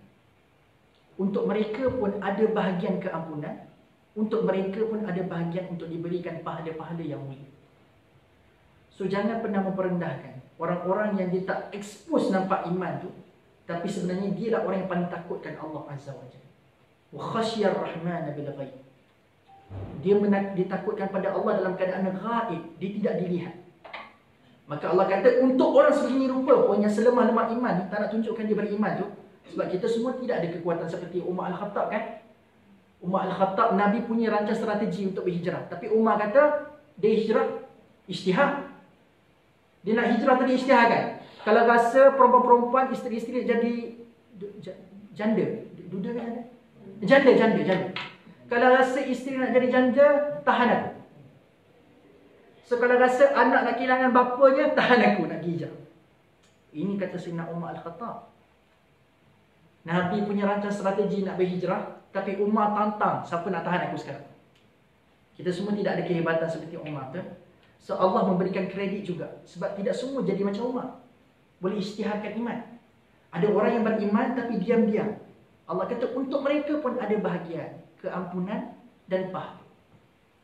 Untuk mereka pun ada bahagian keampunan, untuk mereka pun ada bahagian untuk diberikan pahala-pahala yang mulia. So jangan pernah memperendahkan orang-orang yang dia tak expose nampak iman tu, tapi sebenarnya dia lah orang yang paling takutkan Allah Azza wa Jalla. Wa khasyar rahman bil ghaib. Dia takutkan pada Allah dalam keadaan ghaib, dia tidak dilihat. Maka Allah kata untuk orang sebegini rupa pun yang selemah-lemah iman ni tak nak tunjukkan dia beriman tu, sebab kita semua tidak ada kekuatan seperti Umar Al-Khattab kan. Umar Al-Khattab, Nabi punya rancang strategi untuk berhijrah, tapi Umar kata dia hijrah ijtihad. Dia nak hijrah tadi ijtihad kan. Kalau rasa perempuan-perempuan, isteri-isteri jadi janda, duda kan janda? Janda. Kalau rasa isteri nak jadi janda, tahan aku. So kalau rasa anak nak kehilangan bapanya, tahan aku nak pergi hijrah. Ini kata Sayyidina Umar Al-Khattab. Nabi punya rancang strategi nak berhijrah, tapi Umar tantang, siapa nak tahan aku sekarang? Kita semua tidak ada kehebatan seperti Umar tu. So Allah memberikan kredit juga, sebab tidak semua jadi macam Umar, boleh isytiharkan iman. Ada orang yang beriman tapi diam-diam. Allah kata untuk mereka pun ada bahagian, keampunan dan pahala.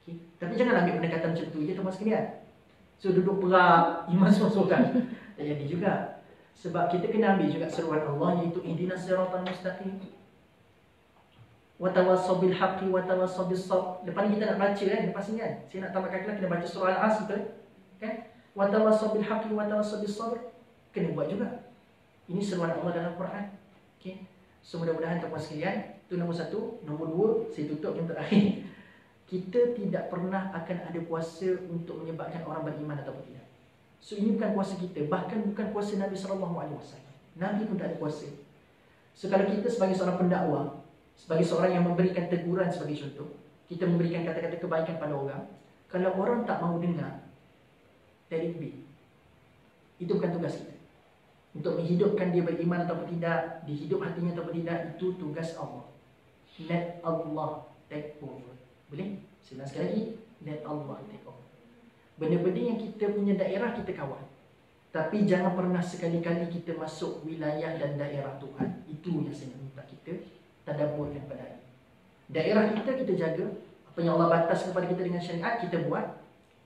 Okay. Tapi jangan ambil pendekatan macam tu je teman sekalian. So duduk perak, iman sorang-sorang. Tak jadi juga. Sebab kita kena ambil juga seruan Allah, iaitu ihdinas siratal mustaqim. Wa tawassaw bil haqqi wa tawassaw bis sabr. Lepas ni kita nak baca kan, lepas ni kan. Saya nak tamatkan kelas kena baca surah Al-Asr betul kan? Wa tawassaw bil haqqi wa tawassaw bis sabr. Kena buat juga. Ini seruan Allah dalam Quran. Okey. So mudah-mudahan tuan-tuan sekalian, itu nombor satu. Nombor dua, saya tutup yang terakhir. Kita tidak pernah akan ada kuasa untuk menyebabkan orang beriman ataupun tidak. So ini bukan kuasa kita, bahkan bukan kuasa Nabi SAW. Nabi pun tak ada kuasa. So kalau kita sebagai seorang pendakwa, sebagai seorang yang memberikan teguran sebagai contoh, kita memberikan kata-kata kebaikan pada orang, kalau orang tak mahu dengar, let it be. Itu bukan tugas kita. Untuk menghidupkan dia beriman ataupun tidak, dihidup hatinya ataupun tidak, itu tugas Allah. Let Allah take over. Boleh? Saya ulang sekali lagi, let Allah take over. Benda-benda yang kita punya daerah kita kawal. Tapi jangan pernah sekali-kali kita masuk wilayah dan daerah Tuhan. Itu yang saya minta kita tadabburkan pada hari. Daerah kita jaga. Apa yang Allah batas kepada kita dengan syariat kita buat.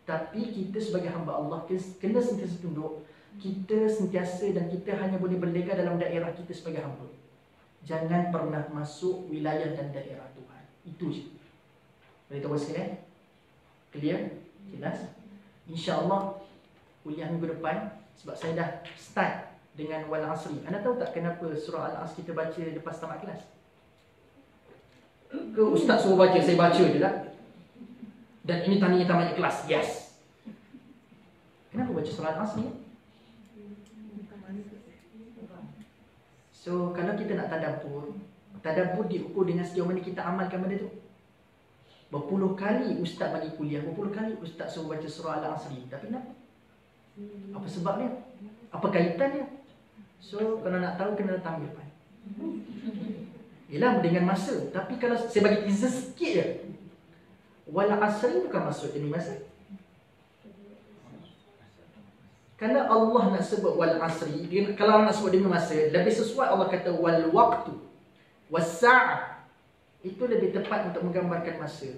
Tapi kita sebagai hamba Allah kena sentiasa tunduk. Kita sentiasa dan kita hanya boleh berlega dalam daerah kita sebagai hamba. Jangan pernah masuk wilayah dan daerah Tuhan. Itu je. Boleh tahu sekalian? Clear? Jelas? InsyaAllah kuliah minggu depan, sebab saya dah start dengan wal asri. Anda tahu tak kenapa surah Al-Asr kita baca lepas tamat kelas? Ke ustaz suruh baca, saya baca je lah. Dan ini tandanya tamatnya kelas. Yes. Kenapa baca surah Al-Asr ni? So kalau kita nak tadabbur diukur dengan sejauh mana kita amalkan benda tu. Berpuluh kali ustaz bagi kuliah, berpuluh kali ustaz suruh baca surah Al-Asr. Tapi kenapa? Apa sebabnya? Apa kaitannya? So kalau nak tahu kena datang depan. Yelah dengan masa. Tapi kalau saya bagi teaser sikit je, wal asri bukan maksud demi masa. Kalau Allah nak sebut wal asri, kalau Allah nak sebut demi masa, lebih sesuai Allah kata wal waqtu was sa'ah. Itu lebih tepat untuk menggambarkan masa.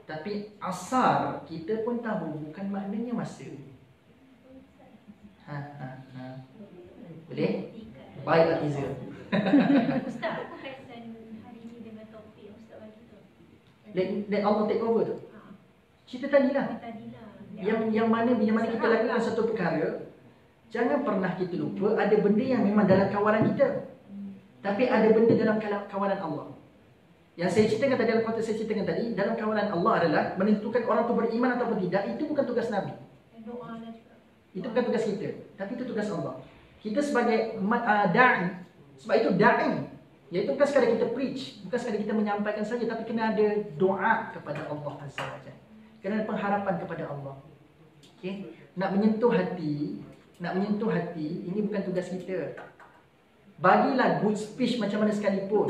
Tapi asar kita pun tahu bukan maknanya masa. Boleh? Baik Atiza. Ustaz, apa kaitan hari ini dengan topik yang Ustaz bagi tu? Let Allah take over tu. Cerita tadilah. Yang mana kita lakukan satu perkara, jangan pernah kita lupa ada benda yang memang dalam kawalan kita. Tapi ada benda dalam kawalan Allah. Yang saya ceritakan tadi, dalam konteks saya ceritakan tadi, dalam kawalan Allah adalah menentukan orang tu beriman ataupun tidak. Itu bukan tugas Nabi. Itu bukan tugas kita. Tapi itu tugas Allah. Kita sebagai da'i, sebab itu da'i, iaitu bukan sekadar kita preach, bukan sekadar kita menyampaikan saja, tapi kena ada doa kepada Allah Azza wa Jalla. Kena ada pengharapan kepada Allah. Okay? Nak menyentuh hati, ini bukan tugas kita. Bagilah good speech macam mana sekalipun.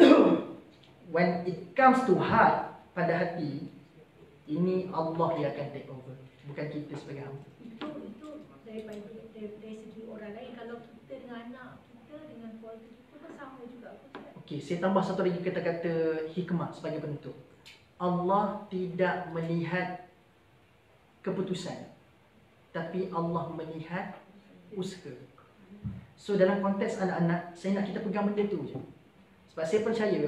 When it comes to heart, pada hati, ini Allah yang akan take over, bukan kita sebagai hamba. Itu dari segi orang lain. Kalau kita dengan anak kita, dengan keluarga kita pun sama juga. Okey, saya tambah satu lagi kata-kata hikmah sebagai penutup. Allah tidak melihat keputusan, tapi Allah melihat usaha. So dalam konteks anak-anak, saya nak kita pegang benda tu je. Sebab saya percaya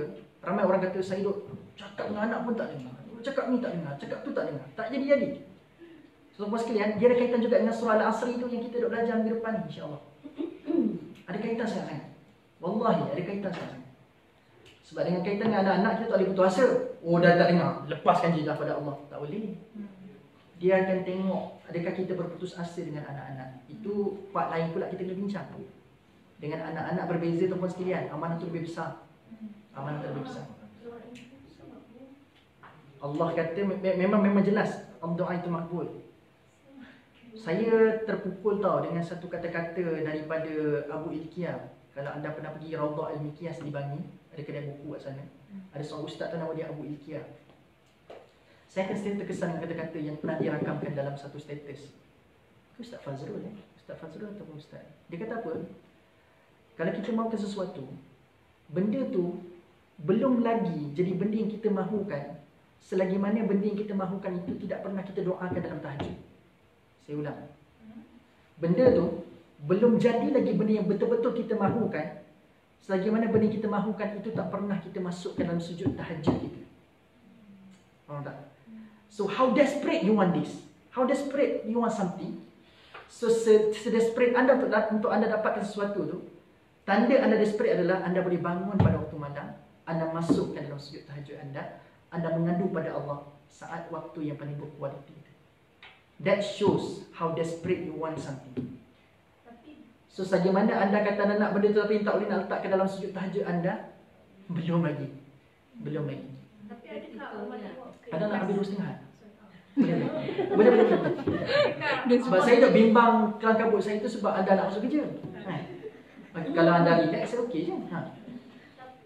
ramai orang kata saya duk cakap dengan anak pun tak dengar, cakap ni tak dengar, cakap tu tak dengar, tak jadi-jadi. So puan sekalian, dia ada kaitan juga dengan surah Al-Asr tu yang kita duk belajar minggu depan ni, insya-Allah. Ada kaitan sangat-sangat. Wallahi ada kaitan sangat-sangat. Sebab dengan kaitan dengan anak-anak, kita tak boleh putus asa. Oh dah tak dengar, lepaskan je pada Allah. Tak boleh. Dia akan tengok adakah kita berputus asa dengan anak-anak. Itu part lain pula kita kena bincang. Dengan anak-anak berbeza tuan-tuan sekalian, amanah tu lebih besar. Amanah tu lebih besar. Allah kata memang jelas doa itu makbul. Saya terpukul tau dengan satu kata-kata daripada Abu Ilkiyah. Kalau anda pernah pergi Raudhah Al-Mikyas di Bangi, ada kedai buku kat sana. Ada seorang ustaz tu nama dia Abu Ilkiyah. Saya akan selalu terkesan dengan kata-kata yang pernah dirakamkan dalam satu status. Ustaz Fazrul Ustaz Fazrul ataupun Ustaz. Dia kata apa? Kalau kita mahukan sesuatu, benda tu belum lagi jadi benda yang kita mahukan selagi mana benda yang kita mahukan itu tidak pernah kita doakan dalam tahajud. Saya ulang. Benda tu belum jadi lagi benda yang betul-betul kita mahukan selagi mana benda yang kita mahukan itu tak pernah kita masukkan dalam sujud tahajud kita. Faham tak? So how desperate you want this? How desperate you want something? So sedesperate anda untuk anda dapatkan sesuatu tu, tanda anda desperate adalah anda boleh bangun pada waktu malam, anda masukkan dalam sujud tahajud anda mengadu pada Allah saat waktu yang paling berkualiti. That shows how desperate you want something. So selagi mana anda kata anda nak benda tu tapi tak boleh nak letakkan dalam sujud tahajud anda, belum lagi. Tapi adakah awak tengok Anda nak habis 2.5? Boleh. Sebab saya tak bimbang kelang kabut saya tu sebab anda nak masuk kerja. Kalau anda relax, saya okey je.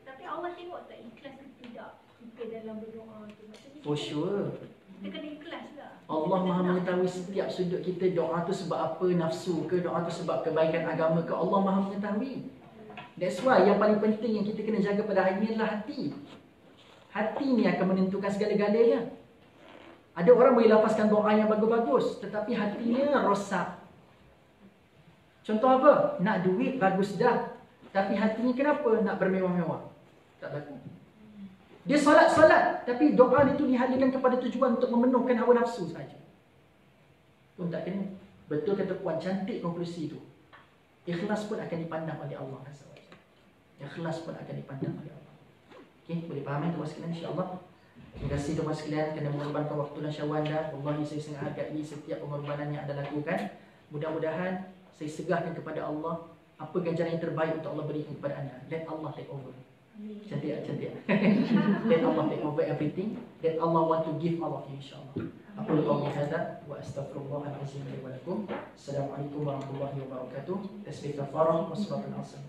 Tapi Allah tengok tak ikhlas ke tidak kita dalam berdoa tu. Maksudnya For sure. kita kena ikhlas lah. Allah Maha mengetahui setiap sudut kita. Doa tu sebab apa, nafsu ke, doa tu sebab kebaikan agama ke, Allah Maha mengetahui. That's why yang paling penting yang kita kena jaga pada hari ini adalah hati. Hati ni akan menentukan segala-galanya. Ada orang boleh lafazkan doa yang bagus-bagus, tetapi hatinya rosak. Contoh apa? Nak duit bagus dah, tapi hatinya kenapa? Nak bermewah-mewah. Tak berlaku. Dia solat, tapi doa itu dihadirkan kepada tujuan untuk memenuhkan hawa nafsu saja. Pun tak kena. Betul kata Puan, cantik konklusi itu. Ikhlas pun akan dipandang oleh Allah Azza wa Jalla. Ikhlas pun akan dipandang oleh Allah. Okey, boleh faham tuan sekalian insya-Allah. Terima kasih tuan sekalian kerana mengorbankan waktu dan syawal anda. Wallahi saya sangat hargai setiap pengorbanan yang anda lakukan. Mudah-mudahan saya segahkan kepada Allah apa ganjaran yang terbaik untuk Allah berikan kepada anda. Let Allah take over. Cantik. Let Allah take over everything. Let Allah want to give all of you insya-Allah. Aku qawli hadza wa astaghfirullahal azim li wa lakum. Assalamualaikum warahmatullahi wabarakatuh. Tasbih kafarah wa salatu al-asr.